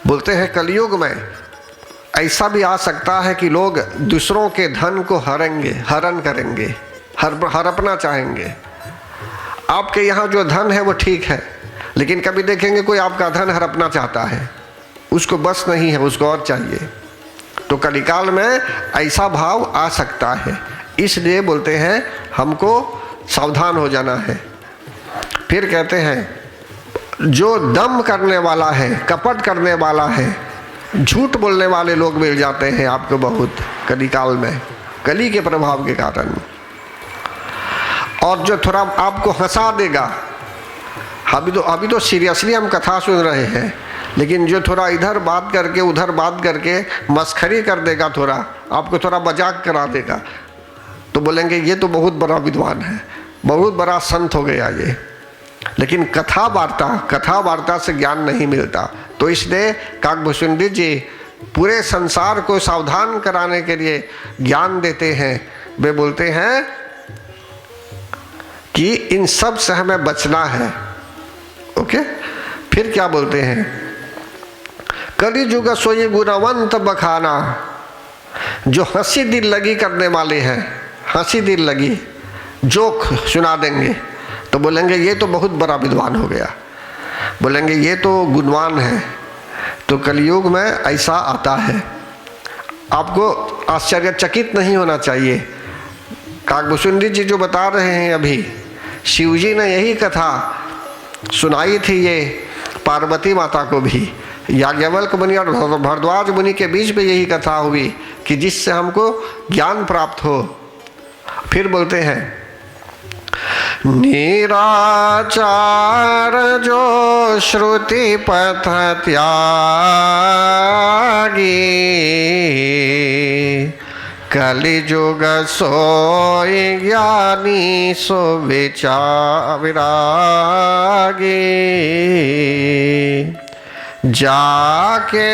बोलते हैं कलयुग में ऐसा भी आ सकता है कि लोग दूसरों के धन को हरण करेंगे, हड़पना चाहेंगे। आपके यहाँ जो धन है वो ठीक है, लेकिन कभी देखेंगे कोई आपका धन हड़पना चाहता है, उसको बस नहीं है, उसको और चाहिए। तो कलिकाल में ऐसा भाव आ सकता है, इसलिए बोलते हैं हमको सावधान हो जाना है। फिर कहते हैं जो दम करने वाला है, कपट करने वाला है, झूठ बोलने वाले लोग मिल जाते हैं आपको बहुत कलिकाल में, कली के प्रभाव के कारण। और जो थोड़ा आपको हंसा देगा, अभी तो सीरियसली हम कथा सुन रहे हैं, लेकिन जो थोड़ा इधर बात करके उधर बात करके मस्खरी कर देगा, थोड़ा आपको थोड़ा मजाक करा देगा, तो बोलेंगे ये तो बहुत बड़ा विद्वान है, बहुत बड़ा संत हो गया ये। लेकिन कथा वार्ता से ज्ञान नहीं मिलता। तो इसलिए काकभूषुंडी जी पूरे संसार को सावधान कराने के लिए ज्ञान देते हैं। वे बोलते हैं कि इन सब से हमें बचना है। ओके, फिर क्या बोलते हैं, कलि जुग सोई गुणवंत बखाना। जो हंसी दिल लगी करने वाले हैं, हंसी दिल लगी जोक सुना देंगे, तो बोलेंगे ये तो बहुत बड़ा विद्वान हो गया, बोलेंगे ये तो गुणवान है। तो कलयुग में ऐसा आता है। आपको आश्चर्यचकित नहीं होना चाहिए। काकभूषुंडी जी जो बता रहे हैं अभी, शिव जी ने यही कथा सुनाई थी ये पार्वती माता को भी। याज्ञवल्क्य मुनि और भरद्वाज मुनि के बीच में यही कथा हुई कि जिससे हमको ज्ञान प्राप्त हो। फिर बोलते हैं निराचार जो श्रुति पथ त्यागी, कलि जुग सोई ज्ञानी सो विरागी। जाके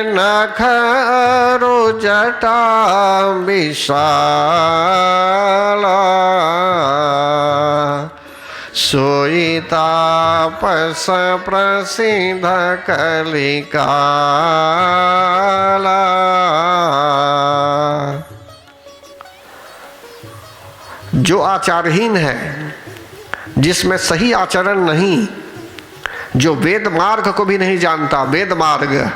नखरु जटा विशाला, सोई तापस प्रसिद्ध कलिकाला। जो आचारहीन है, जिसमें सही आचरण नहीं, जो वेद मार्ग को भी नहीं जानता, वेद मार्ग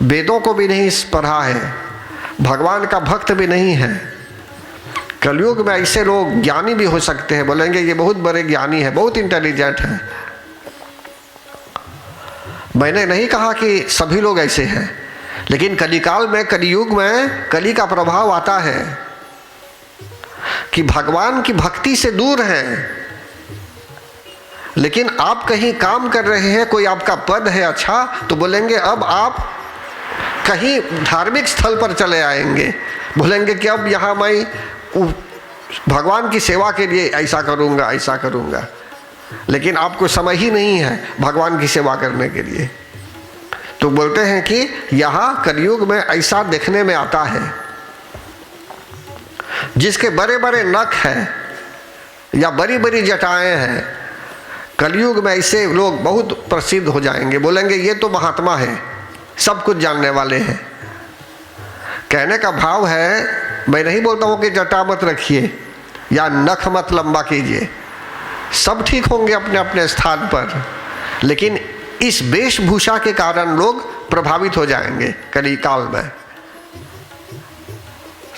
वेदों को भी नहीं पढ़ा है, भगवान का भक्त भी नहीं है, कलयुग में ऐसे लोग ज्ञानी भी हो सकते हैं। बोलेंगे ये बहुत बड़े ज्ञानी है, बहुत इंटेलिजेंट है। मैंने नहीं कहा कि सभी लोग ऐसे हैं, लेकिन कलिकाल में, कलियुग में कली का प्रभाव आता है कि भगवान की भक्ति से दूर हैं, लेकिन आप कहीं काम कर रहे हैं, कोई आपका पद है अच्छा, तो बोलेंगे अब आप कहीं धार्मिक स्थल पर चले आएंगे, बोलेंगे कि अब यहाँ मैं भगवान की सेवा के लिए ऐसा करूँगा, ऐसा करूँगा, लेकिन आपको समय ही नहीं है भगवान की सेवा करने के लिए। तो बोलते हैं कि यहाँ कलयुग में ऐसा देखने में आता है, जिसके बड़े बड़े नख हैं या बड़ी बड़ी जटाएं हैं, कलयुग में ऐसे लोग बहुत प्रसिद्ध हो जाएंगे। बोलेंगे ये तो महात्मा है, सब कुछ जानने वाले हैं। कहने का भाव है, मैं नहीं बोलता हूँ कि जटा मत रखिए या नख मत लंबा कीजिए, सब ठीक होंगे अपने अपने स्थान पर, लेकिन इस वेशभूषा के कारण लोग प्रभावित हो जाएंगे कलिकाल में।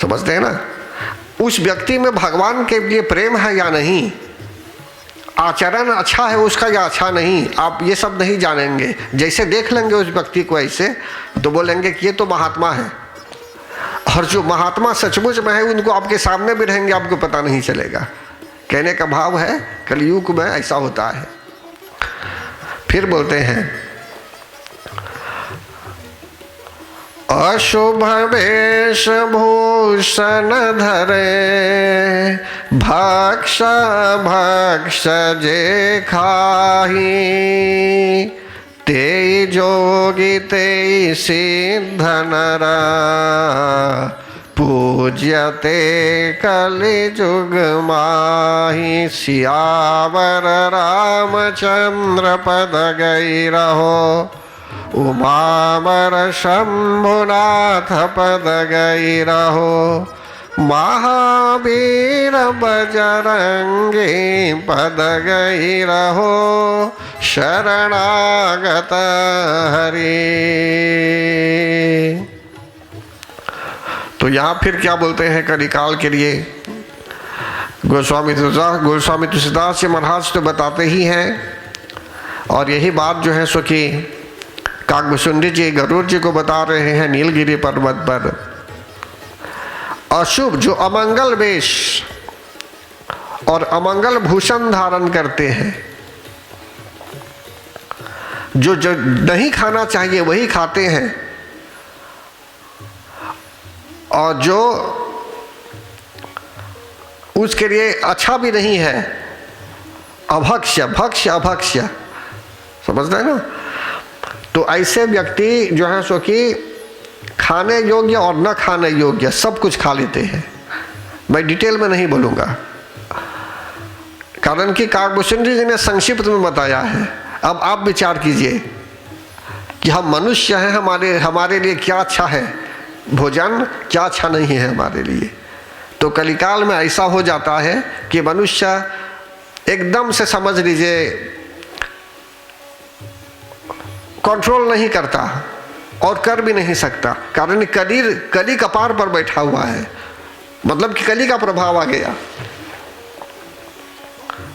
समझते हैं ना? उस व्यक्ति में भगवान के लिए प्रेम है या नहीं, आचरण अच्छा है उसका या अच्छा नहीं, आप ये सब नहीं जानेंगे। जैसे देख लेंगे उस व्यक्ति को ऐसे, तो बोलेंगे कि ये तो महात्मा है। और जो महात्मा सचमुच में है, उनको आपके सामने भी रहेंगे, आपको पता नहीं चलेगा। कहने का भाव है कलयुग में ऐसा होता है। फिर बोलते हैं अशुभ वेश भूषण धरे, भक्ष भक्ष जे खाही, ते जोगी ते सिद्ध नरा, पूज्यते कलिजुग माही। सियावर रामचंद्र पद गई रहो, उमावर शंभुनाथ पद गई रहो, महावीर बजरंगी पद गई रहो, शरणागत हरि। तो यहाँ फिर क्या बोलते हैं कलिकाल के लिए? गोस्वामी तुलसीदास जी महाराज तो बताते ही हैं, और यही बात जो है सो कि काकभूषुंडी जी गरुड़ जी को बता रहे हैं नीलगिरी पर्वत पर। अशुभ जो अमंगल वेश और अमंगल भूषण धारण करते हैं, जो नहीं खाना चाहिए वही खाते हैं, और जो उसके लिए अच्छा भी नहीं है, अभक्ष्य भक्ष्य अभक्ष्य, समझते हैं ना? तो ऐसे व्यक्ति जो है सो कि खाने योग्य और न खाने योग्य सब कुछ खा लेते हैं। मैं डिटेल में नहीं बोलूँगा, कारण कि काकभूषुंडी जी ने संक्षिप्त में बताया है। अब आप विचार कीजिए कि हम मनुष्य हैं, हमारे लिए क्या अच्छा है भोजन, क्या अच्छा नहीं है हमारे लिए। तो कलिकाल में ऐसा हो जाता है कि मनुष्य एकदम से समझ लीजिए कंट्रोल नहीं करता और कर भी नहीं सकता, कारण कली कपार पर बैठा हुआ है, मतलब कि कली का प्रभाव आ गया,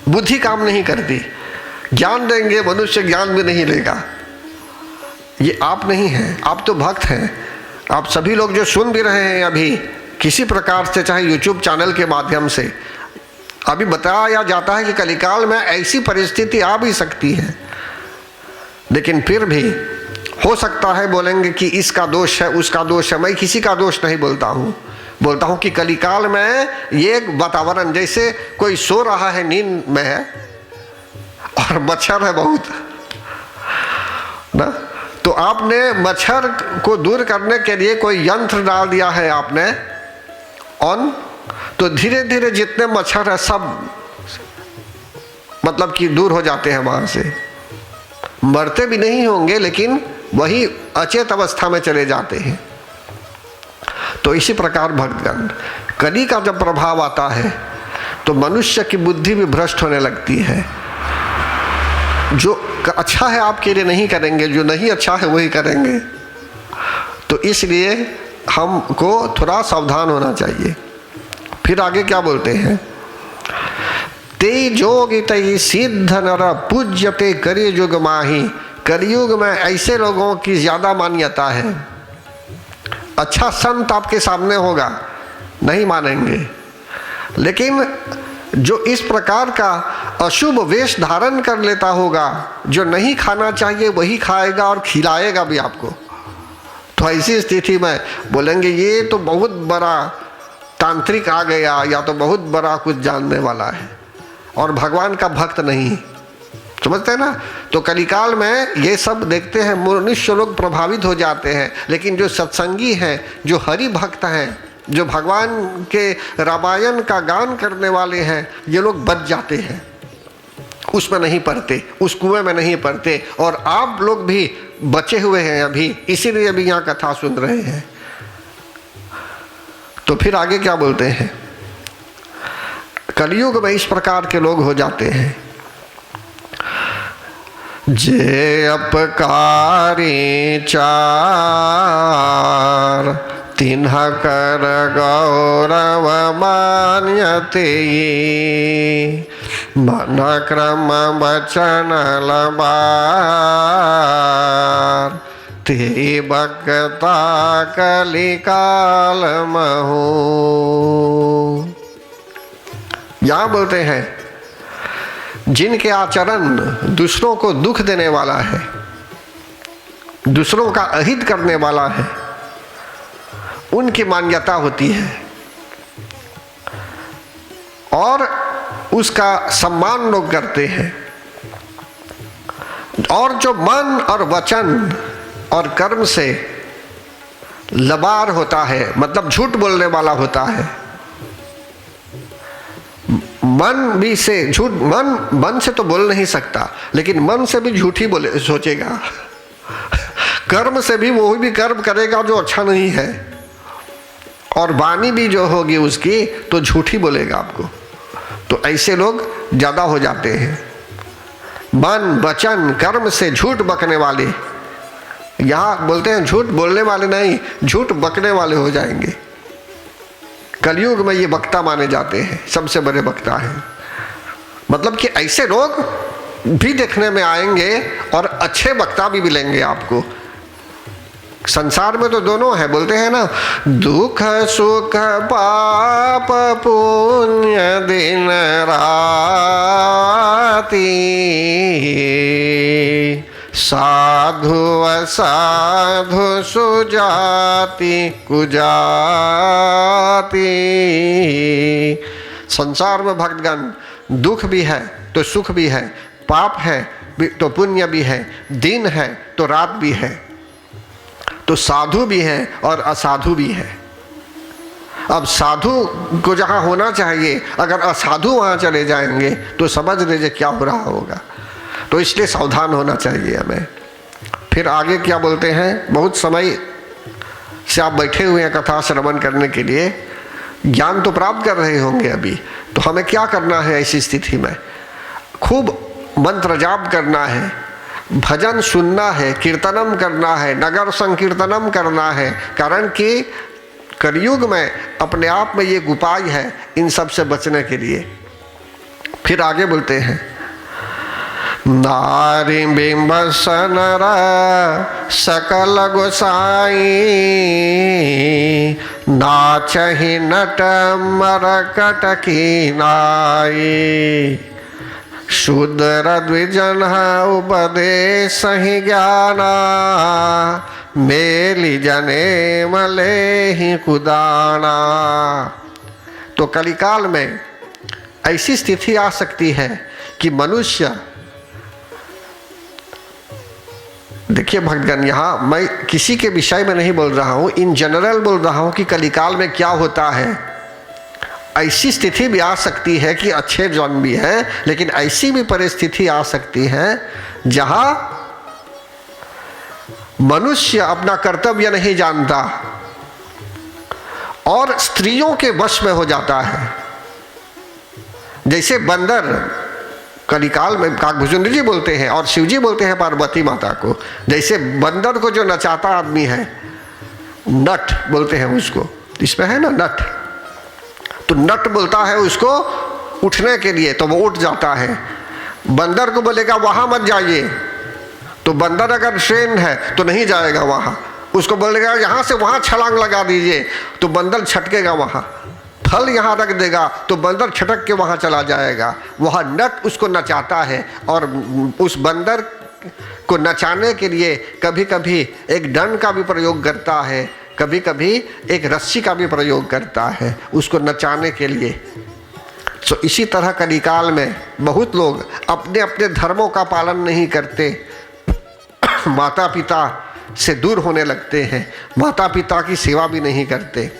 बुद्धि काम नहीं करती। ज्ञान देंगे मनुष्य ज्ञान भी नहीं लेगा। ये आप नहीं हैं, आप तो भक्त हैं। आप सभी लोग जो सुन भी रहे हैं अभी किसी प्रकार से, चाहे यूट्यूब चैनल के माध्यम से, अभी बताया जाता है कि कलिकाल में ऐसी परिस्थिति आ भी सकती है, लेकिन फिर भी हो सकता है बोलेंगे कि इसका दोष है उसका दोष है। मैं किसी का दोष नहीं बोलता हूँ कि कलिकाल में ये वातावरण, जैसे कोई सो रहा है नींद में है और मच्छर है बहुत ना, तो आपने मच्छर को दूर करने के लिए कोई यंत्र डाल दिया है आपने ऑन, तो धीरे धीरे जितने मच्छर है सब मतलब कि दूर हो जाते हैं वहां से। मरते भी नहीं होंगे लेकिन वही अचेत अवस्था में चले जाते हैं। तो इसी प्रकार भक्तगण, कली का जब प्रभाव आता है तो मनुष्य की बुद्धि भी भ्रष्ट होने लगती है। जो अच्छा है आपके लिए नहीं करेंगे, जो नहीं अच्छा है वही करेंगे। तो इसलिए हमको थोड़ा सावधान होना चाहिए। फिर आगे क्या बोलते हैं? ते जोगी तई सिद्ध नर पूज्यते कलियुग माही। कलियुग में ऐसे लोगों की ज्यादा मान्यता है। अच्छा संत आपके सामने होगा, नहीं मानेंगे, लेकिन जो इस प्रकार का अशुभ वेश धारण कर लेता होगा, जो नहीं खाना चाहिए वही खाएगा और खिलाएगा भी आपको, तो ऐसी स्थिति में बोलेंगे ये तो बहुत बड़ा तांत्रिक आ गया, या तो बहुत बड़ा कुछ जानने वाला है और भगवान का भक्त नहीं। समझते हैं ना? तो कलिकाल में ये सब देखते हैं, मनुष्य लोग प्रभावित हो जाते हैं, लेकिन जो सत्संगी हैं, जो हरि भक्त हैं, जो भगवान के रामायण का गान करने वाले हैं, ये लोग बच जाते हैं, उसमें नहीं पड़ते, उस कुएं में नहीं पड़ते। और आप लोग भी बचे हुए हैं अभी, इसीलिए अभी यहाँ कथा सुन रहे हैं। तो फिर आगे क्या बोलते हैं? कलयुग में इस प्रकार के लोग हो जाते हैं। जे अपकारी चार तिन्ह कर गौरव मान्यते, मन क्रम वचन लबार, ते भक्ता कलिकाल महू। यहाँ बोलते हैं जिनके आचरण दूसरों को दुख देने वाला है, दूसरों का अहित करने वाला है, उनकी मान्यता होती है और उसका सम्मान लोग करते हैं। और जो मन और वचन और कर्म से लबार होता है, मतलब झूठ बोलने वाला होता है, मन भी से झूठ, मन से तो बोल नहीं सकता, लेकिन मन से भी झूठ ही बोले सोचेगा, कर्म से भी वो भी कर्म करेगा जो अच्छा नहीं है, और वाणी भी जो होगी उसकी तो झूठ ही बोलेगा आपको। तो ऐसे लोग ज्यादा हो जाते हैं। मन वचन कर्म से झूठ बकने वाले, यहाँ बोलते हैं झूठ बोलने वाले नहीं, झूठ बकने वाले हो जाएंगे। कलयुग में ये वक्ता माने जाते हैं, सबसे बड़े वक्ता हैं। मतलब कि ऐसे लोग भी देखने में आएंगे और अच्छे वक्ता भी मिलेंगे आपको। संसार में तो दोनों है, बोलते हैं ना, दुख सुख पाप पुण्य दिन राती, साधु असाधु सुजाति कुजाति। संसार में भक्तगण दुख भी है तो सुख भी है, पाप है तो पुण्य भी है, दिन है तो रात भी है, तो साधु भी है और असाधु भी है। अब साधु को जहाँ होना चाहिए, अगर असाधु वहाँ चले जाएंगे तो समझ लीजिए क्या हो रहा होगा। तो इसलिए सावधान होना चाहिए हमें। फिर आगे क्या बोलते हैं, बहुत समय से आप बैठे हुए हैं कथा श्रवण करने के लिए, ज्ञान तो प्राप्त कर रहे होंगे अभी, तो हमें क्या करना है ऐसी स्थिति में? खूब मंत्र जाप करना है, भजन सुनना है, कीर्तनम करना है, नगर संकीर्तनम करना है। कारण कि कलयुग में अपने आप में ये उपाय है इन सब से बचने के लिए। फिर आगे बोलते हैं, नारी बिंब सनर सकल गोसाई, नाचहि नट मरकट की नाई, शूद्र द्विजन उपदेश ही ज्ञाना, मेली जने मले ही कुदाना। तो कलिकाल में ऐसी स्थिति आ सकती है कि मनुष्य, देखिए भक्तगण, यहाँ मैं किसी के विषय में नहीं बोल रहा हूँ, इन जनरल बोल रहा हूँ कि कलिकाल में क्या होता है। ऐसी स्थिति भी आ सकती है कि अच्छे जन भी हैं, लेकिन ऐसी भी परिस्थिति आ सकती है जहाँ मनुष्य अपना कर्तव्य नहीं जानता और स्त्रियों के वश में हो जाता है। जैसे बंदर कलिकाल में काकभुजंड जी बोलते हैं और शिव जी बोलते हैं पार्वती माता को, जैसे बंदर को जो नचाता आदमी है, नट बोलते हैं उसको, इसमें है ना नट, तो नट बोलता है उसको उठने के लिए, तो वो उठ जाता है। बंदर को बोलेगा वहां मत जाइए, तो बंदर अगर ट्रेन है तो नहीं जाएगा वहां। उसको बोलेगा यहाँ से वहां छलांग लगा दीजिए, तो बंदर छटकेगा वहां। फल यहाँ रख देगा तो बंदर छटक के वहां चला जाएगा। वह नट उसको नचाता है और उस बंदर को नचाने के लिए कभी कभी एक दंड का भी प्रयोग करता है, कभी कभी एक रस्सी का भी प्रयोग करता है उसको नचाने के लिए। तो इसी तरह कलिकाल में बहुत लोग अपने अपने धर्मों का पालन नहीं करते, माता पिता से दूर होने लगते हैं, माता पिता की सेवा भी नहीं करते,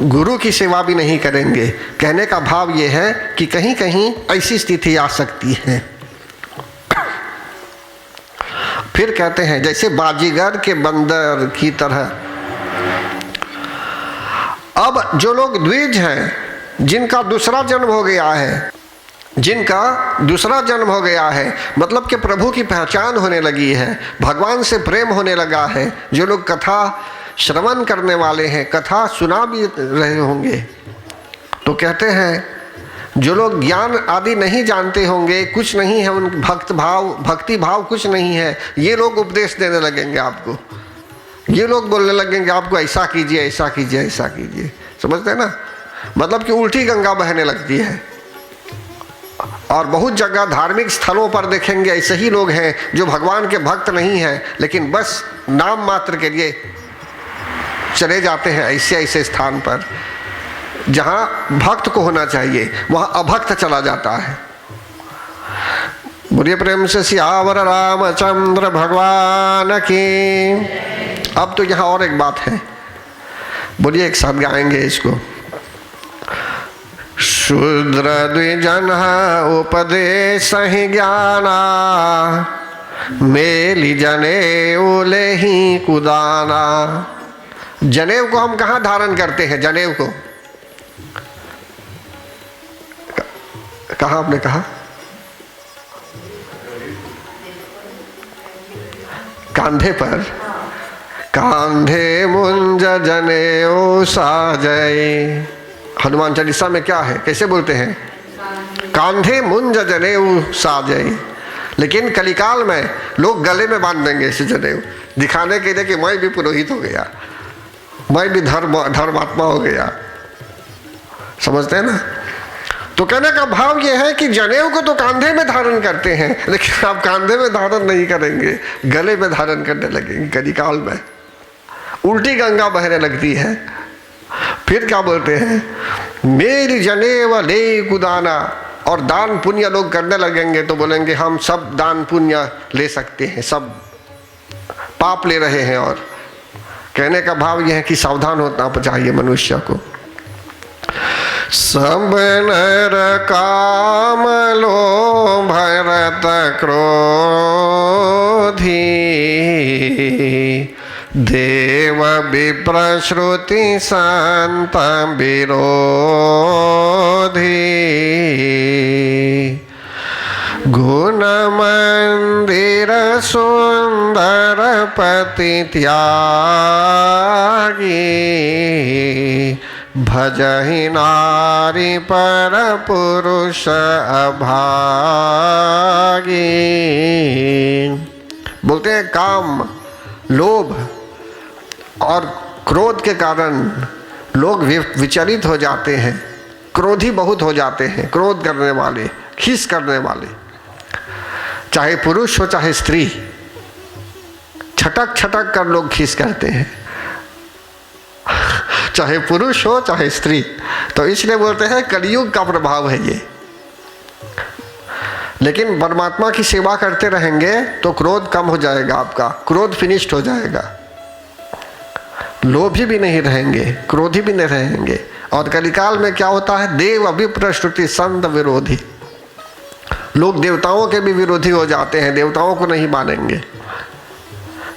गुरु की सेवा भी नहीं करेंगे। कहने का भाव ये है कि कहीं कहीं ऐसी स्थिति आ सकती है। फिर कहते हैं जैसे बाजीगर के बंदर की तरह। अब जो लोग द्विज हैं, जिनका दूसरा जन्म हो गया है, मतलब कि प्रभु की पहचान होने लगी है, भगवान से प्रेम होने लगा है, जो लोग कथा श्रवण करने वाले हैं, कथा सुना भी रहे होंगे, तो कहते हैं जो लोग ज्ञान आदि नहीं जानते होंगे, कुछ नहीं है उन भक्ति भाव कुछ नहीं है, ये लोग उपदेश देने लगेंगे आपको, ये लोग बोलने लगेंगे आपको ऐसा कीजिए ऐसा कीजिए ऐसा कीजिए। समझते हैं ना, मतलब कि उल्टी गंगा बहने लगती है। और बहुत जगह धार्मिक स्थलों पर देखेंगे ऐसे ही लोग हैं जो भगवान के भक्त नहीं हैं, लेकिन बस नाम मात्र के लिए चले जाते हैं ऐसे ऐसे स्थान पर जहां भक्त को होना चाहिए, वहां अभक्त चला जाता है। बोलिए प्रेम से सियावर रामचंद्र भगवान की। अब तो यहां और एक बात है, बोलिए एक साथ गाएंगे इसको। शूद्र द्विजन उपदेश ही ज्ञाना, मेली जनेऊ ले ही कुदाना। जनेऊ को हम कहाँ धारण करते हैं? जनेऊ को कहाँ आपने कहा? कांधे पर। कांधे मुंज जनेऊ साजय। हनुमान चालीसा में क्या है, कैसे बोलते हैं? कांधे मुंज जनेऊ साजय। लेकिन कलिकाल में लोग गले में बांध देंगे इसे जनेऊ, दिखाने के लिए कि मैं भी पुरोहित हो गया, मैं भी धर्मात्मा हो गया। समझते हैं ना? तो कहने का भाव यह है कि जनेऊ को तो कांधे में धारण करते हैं, लेकिन आप कांधे में धारण नहीं करेंगे, गले में धारण करने लगेंगे। कलिकाल में उल्टी गंगा बहने लगती है। फिर क्या बोलते हैं? मेरी जनेऊ ले कुदाना। और दान पुण्य लोग करने लगेंगे तो बोलेंगे हम सब दान पुण्य ले सकते हैं, सब पाप ले रहे हैं। और कहने का भाव यह है कि सावधान होना चाहिए मनुष्य को। सब नर काम लोभ भरत क्रोधी, देव विप्र श्रुति संत विरोधी। गुण मंदिर सुंदर पति त्यागी, भजहि नारी पर पुरुष अभागी। बोलते हैं काम, लोभ और क्रोध के कारण लोग विचलित हो जाते हैं, क्रोधी बहुत हो जाते हैं। क्रोध करने वाले, खीस करने वाले, चाहे पुरुष हो चाहे स्त्री, छटक छटक कर लोग खीस करते हैं, चाहे पुरुष हो चाहे स्त्री। तो इसलिए बोलते हैं कलयुग का प्रभाव है ये। लेकिन परमात्मा की सेवा करते रहेंगे तो क्रोध कम हो जाएगा, आपका क्रोध फिनिश्ड हो जाएगा, लोभी भी नहीं रहेंगे, क्रोधी भी नहीं रहेंगे। और कलिकाल में क्या होता है? देव विप्र श्रुति संत विरोधी। लोग देवताओं के भी विरोधी हो जाते हैं, देवताओं को नहीं मानेंगे,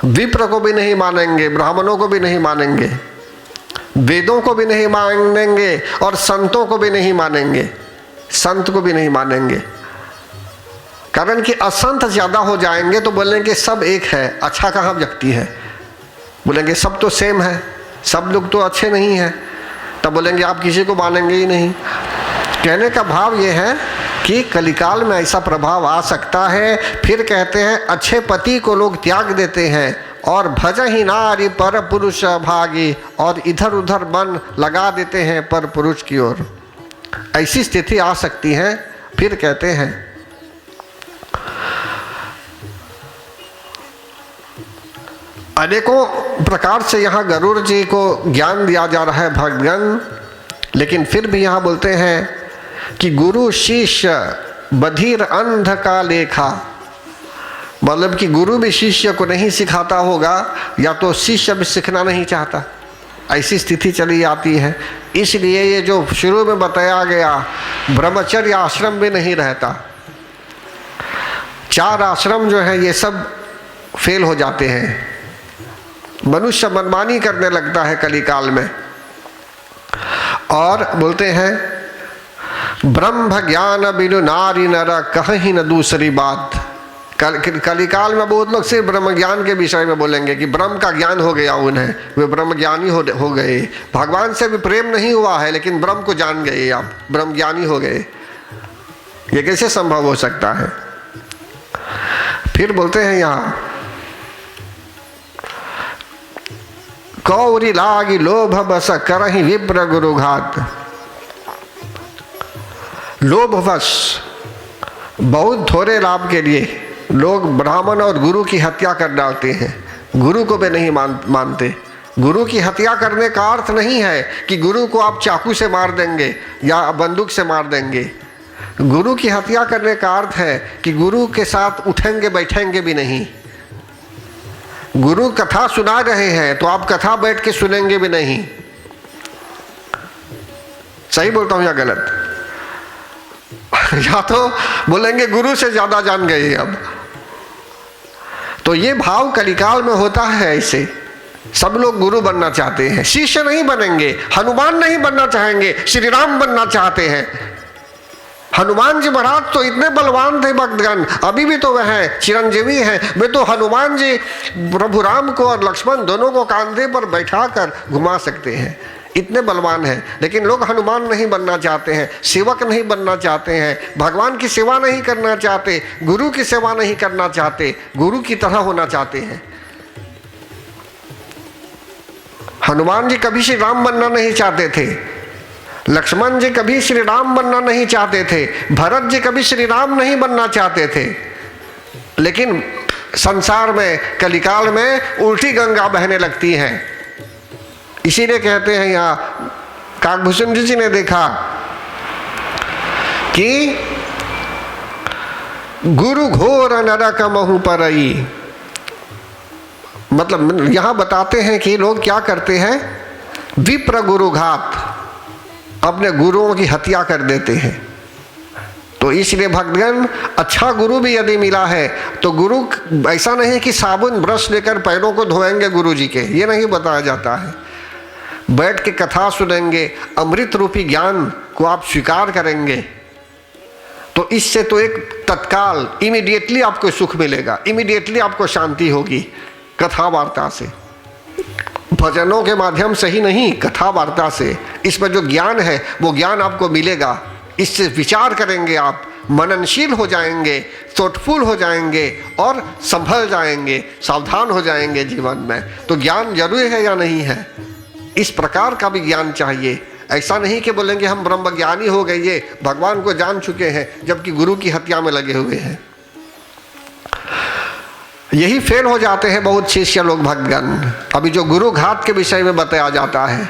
विप्र को भी नहीं मानेंगे, ब्राह्मणों को भी नहीं मानेंगे, वेदों को भी नहीं मानेंगे और संतों को भी नहीं मानेंगे, संत को भी नहीं मानेंगे। कारण कि असंत ज्यादा हो जाएंगे तो बोलेंगे सब एक है, अच्छा कहाँ व्यक्ति है? बोलेंगे सब तो सेम है, सब लोग तो अच्छे नहीं हैं, तब बोलेंगे आप किसी को मानेंगे ही नहीं। कहने का भाव ये है कि कलिकाल में ऐसा प्रभाव आ सकता है। फिर कहते हैं अच्छे पति को लोग त्याग देते हैं और भजहि नारी पर पुरुष भागी, और इधर उधर मन लगा देते हैं पर पुरुष की ओर। ऐसी स्थिति आ सकती है। फिर कहते हैं अनेकों प्रकार से यहाँ गरुड़ जी को ज्ञान दिया जा रहा है भगवान, लेकिन फिर भी यहाँ बोलते हैं कि गुरु शिष्य बधिर अंध का लेखा। मतलब कि गुरु भी शिष्य को नहीं सिखाता होगा, या तो शिष्य भी सीखना नहीं चाहता, ऐसी स्थिति चली आती है। इसलिए ये जो शुरू में बताया गया ब्रह्मचर्य आश्रम भी नहीं रहता, 4 आश्रम जो है ये सब फेल हो जाते हैं। मनुष्य मनमानी करने लगता है कलिकाल में। और बोलते हैं ब्रह्म ज्ञान बिनु नारी नर कहीं न दूसरी बात। कलिकाल में बहुत लोग सिर्फ ब्रह्म ज्ञान के विषय में बोलेंगे कि ब्रह्म का ज्ञान हो गया उन्हें, वे ब्रह्म ज्ञानी हो गए। भगवान से भी प्रेम नहीं हुआ है लेकिन ब्रह्म को जान गए, आप ब्रह्म ज्ञानी हो गए। ये कैसे संभव हो सकता है? फिर बोलते हैं यहाँ कौरी लागी लोभ बस करहि विप्र गुरुघात। लोभवश बहुत थोड़े लाभ के लिए लोग ब्राह्मण और गुरु की हत्या कर डालते हैं, गुरु को भी नहीं मानते। गुरु की हत्या करने का अर्थ नहीं है कि गुरु को आप चाकू से मार देंगे या बंदूक से मार देंगे। गुरु की हत्या करने का अर्थ है कि गुरु के साथ उठेंगे बैठेंगे भी नहीं। गुरु कथा सुना रहे हैं तो आप कथा बैठ के सुनेंगे भी नहीं। सही बोलता हूं या गलत? या तो बोलेंगे गुरु से ज्यादा जान गए अब। तो ये भाव कलिकाल में होता है। ऐसे सब लोग गुरु बनना चाहते हैं, शिष्य नहीं बनेंगे। हनुमान नहीं बनना चाहेंगे, श्री राम बनना चाहते हैं। हनुमान जी महाराज तो इतने बलवान थे भक्तगण, अभी भी तो वह हैं, चिरंजीवी हैं। वे तो हनुमान जी प्रभु राम को और लक्ष्मण दोनों को कंधे पर बैठाकर घुमा सकते हैं, इतने बलवान हैं। लेकिन लोग हनुमान नहीं बनना चाहते हैं, सेवक नहीं बनना चाहते हैं, भगवान की सेवा नहीं करना चाहते, गुरु की सेवा नहीं करना चाहते, गुरु की तरह होना चाहते हैं। हनुमान जी कभी श्री राम बनना नहीं चाहते थे, लक्ष्मण जी कभी श्री राम बनना नहीं चाहते थे, भरत जी कभी श्री राम नहीं बनना चाहते थे। लेकिन संसार में कलिकाल में उल्टी गंगा बहने लगती है। इसीलिए कहते हैं यहाँ काकभूषण जी ने देखा कि गुरु घोर नरक महु परई। मतलब यहां बताते हैं कि लोग क्या करते हैं, विप्र गुरु घात, अपने गुरुओं की हत्या कर देते हैं। तो इसलिए भक्तगण, अच्छा गुरु भी यदि मिला है तो गुरु ऐसा नहीं कि साबुन ब्रश लेकर पैरों को धोएंगे गुरु जी के, ये नहीं बताया जाता है। बैठ के कथा सुनेंगे, अमृत रूपी ज्ञान को आप स्वीकार करेंगे तो इससे तो एक तत्काल इमीडिएटली आपको सुख मिलेगा, इमीडिएटली आपको शांति होगी। कथा वार्ता से, भजनों के माध्यम से ही नहीं, कथा वार्ता से इसमें जो ज्ञान है वो ज्ञान आपको मिलेगा। इससे विचार करेंगे, आप मननशील हो जाएंगे, थॉटफुल हो जाएंगे और संभल जाएंगे, सावधान हो जाएंगे जीवन में। तो ज्ञान जरूरी है या नहीं है? इस प्रकार का भी ज्ञान चाहिए। ऐसा नहीं कि बोलेंगे हम ब्रह्मज्ञानी हो गए, ये भगवान को जान चुके हैं, जबकि गुरु की हत्या में लगे हुए हैं। यही फेल हो जाते हैं बहुत शिष्य लोग भक्तगण। अभी जो गुरु घात के विषय में बताया जाता है,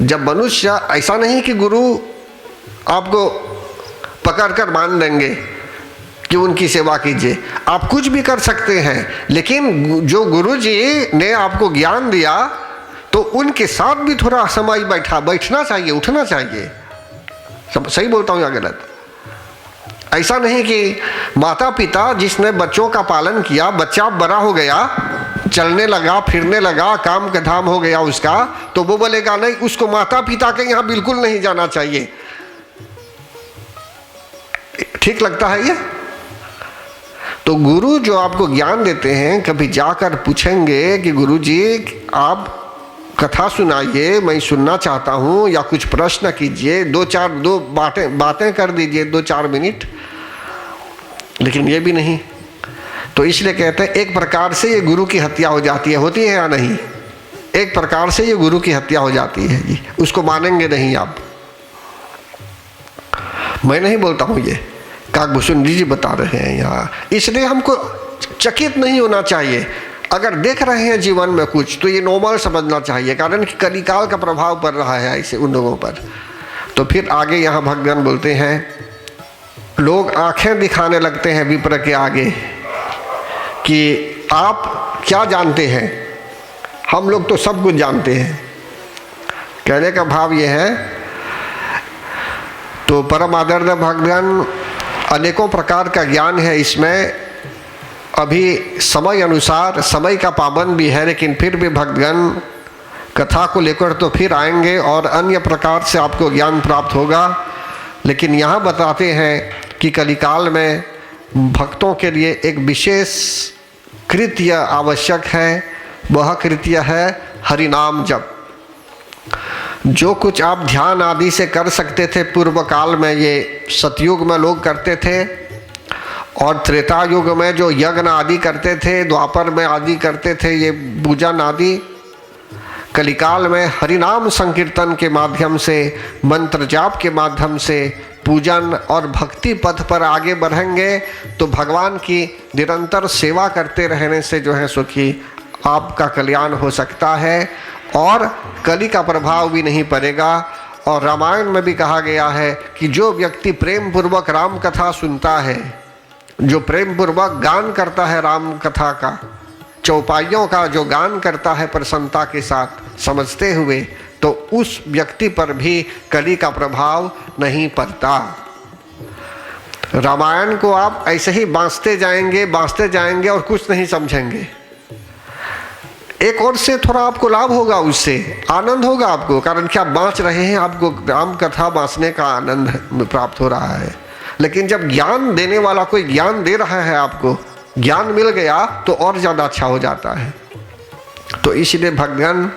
जब मनुष्य, ऐसा नहीं कि गुरु आपको पकड़कर मान देंगे कि उनकी सेवा कीजिए, आप कुछ भी कर सकते हैं, लेकिन जो गुरु जी ने आपको ज्ञान दिया तो उनके साथ भी थोड़ा समय बैठना चाहिए, उठना चाहिए। सही बोलता हूँ या गलत? ऐसा नहीं कि माता पिता जिसने बच्चों का पालन किया, बच्चा बड़ा हो गया, चलने लगा, फिरने लगा, काम का धाम हो गया उसका, तो वो बोलेगा नहीं, उसको माता पिता के यहाँ बिल्कुल नहीं जाना चाहिए। ठीक लगता है ये? तो गुरु जो आपको ज्ञान देते हैं, कभी जाकर पूछेंगे कि गुरु जी आप कथा सुनाइए, मैं सुनना चाहता हूँ, या कुछ प्रश्न कीजिए, दो बातें कर दीजिए 2-4 मिनट, लेकिन ये भी नहीं। तो इसलिए कहते हैं एक प्रकार से ये गुरु की हत्या हो जाती है। होती है या नहीं? एक प्रकार से ये गुरु की हत्या हो जाती है जी, उसको मानेंगे नहीं आप। मैं नहीं बोलता हूँ, ये काकभूषण जी बता रहे हैं यहाँ। इसलिए हमको चकित नहीं होना चाहिए। अगर देख रहे हैं जीवन में कुछ तो ये नॉर्मल समझना चाहिए, कारण कि कलिकाल का प्रभाव पड़ रहा है ऐसे उन लोगों पर। तो फिर आगे यहाँ भगवान बोलते हैं, लोग आंखें दिखाने लगते हैं विप्र के आगे कि आप क्या जानते हैं, हम लोग तो सब कुछ जानते हैं। कहने का भाव ये है, तो परम आदरणीय भगवान, अनेकों प्रकार का ज्ञान है इसमें। अभी समय अनुसार समय का पाबंद भी है, लेकिन फिर भी भक्तगण कथा को लेकर तो फिर आएंगे और अन्य प्रकार से आपको ज्ञान प्राप्त होगा। लेकिन यहाँ बताते हैं कि कलिकाल में भक्तों के लिए एक विशेष कृत्य आवश्यक है। वह कृत्य है हरिनाम जप। जो कुछ आप ध्यान आदि से कर सकते थे पूर्व काल में, ये सतयुग में लोग करते थे, और त्रेता युग में जो यज्ञ आदि करते थे, द्वापर में आदि करते थे, ये पूजन आदि, कलिकाल में हरिनाम संकीर्तन के माध्यम से, मंत्र जाप के माध्यम से, पूजन और भक्ति पथ पर आगे बढ़ेंगे तो भगवान की निरंतर सेवा करते रहने से जो है सुखी आपका कल्याण हो सकता है और कली का प्रभाव भी नहीं पड़ेगा। और रामायण में भी कहा गया है कि जो व्यक्ति प्रेम पूर्वक राम कथा सुनता है, जो प्रेम पूर्वक गान करता है राम कथा का, चौपाइयों का जो गान करता है प्रसन्नता के साथ समझते हुए, तो उस व्यक्ति पर भी कली का प्रभाव नहीं पड़ता। रामायण को आप ऐसे ही बांसते जाएंगे और कुछ नहीं समझेंगे। एक और से थोड़ा आपको लाभ होगा, उससे आनंद होगा आपको, कारण कि आप बाँच रहे हैं, आपको राम कथा बाँचने का आनंद प्राप्त हो रहा है। लेकिन जब ज्ञान देने वाला कोई ज्ञान दे रहा है, आपको ज्ञान मिल गया तो और ज़्यादा अच्छा हो जाता है। तो इसलिए भगवान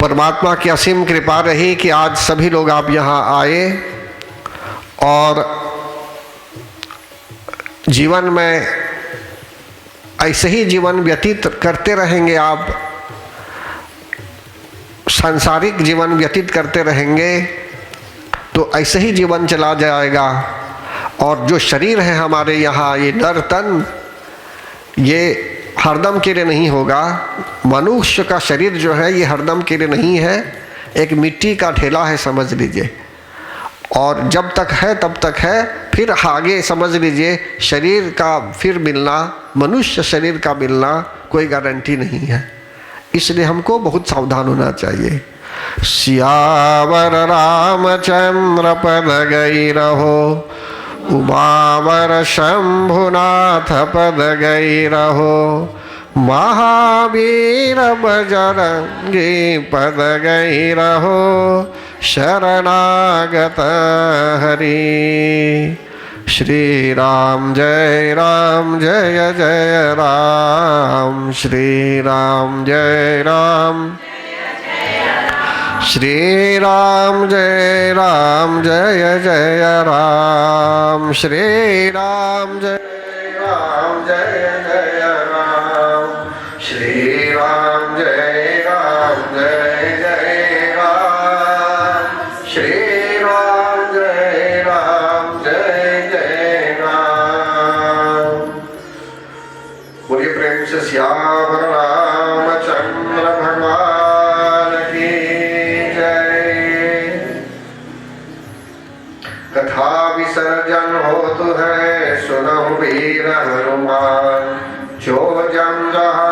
परमात्मा की असीम कृपा रही कि आज सभी लोग आप यहाँ आए और जीवन में ऐसे ही जीवन व्यतीत करते रहेंगे। आप सांसारिक जीवन व्यतीत करते रहेंगे तो ऐसे ही जीवन चला जाएगा। और जो शरीर है हमारे यहाँ, ये नर तन, ये हरदम के लिए नहीं होगा। मनुष्य का शरीर जो है ये हरदम के लिए नहीं है, एक मिट्टी का ढेला है समझ लीजिए। और जब तक है तब तक है, फिर आगे समझ लीजिए शरीर का फिर मिलना, मनुष्य शरीर का मिलना कोई गारंटी नहीं है। इसलिए हमको बहुत सावधान होना चाहिए। सियावर रामचंद्र पद गई रहो, उमावर शंभुनाथ पद गई रहो, महावीर बजरंगी पद गई रहो, शरणागत हरि। श्री राम जय जय राम, श्री राम जय राम, श्री राम जय जय राम, श्री राम जय जय राम, श्री राम जय जय राम, श्री राम जय जय राम। बोलिए प्रेम से सियावर रामचंद्र भगवान की जय। कथा विसर्जन होतु है सुनहु वीर हनुमान, जो जम जहाँ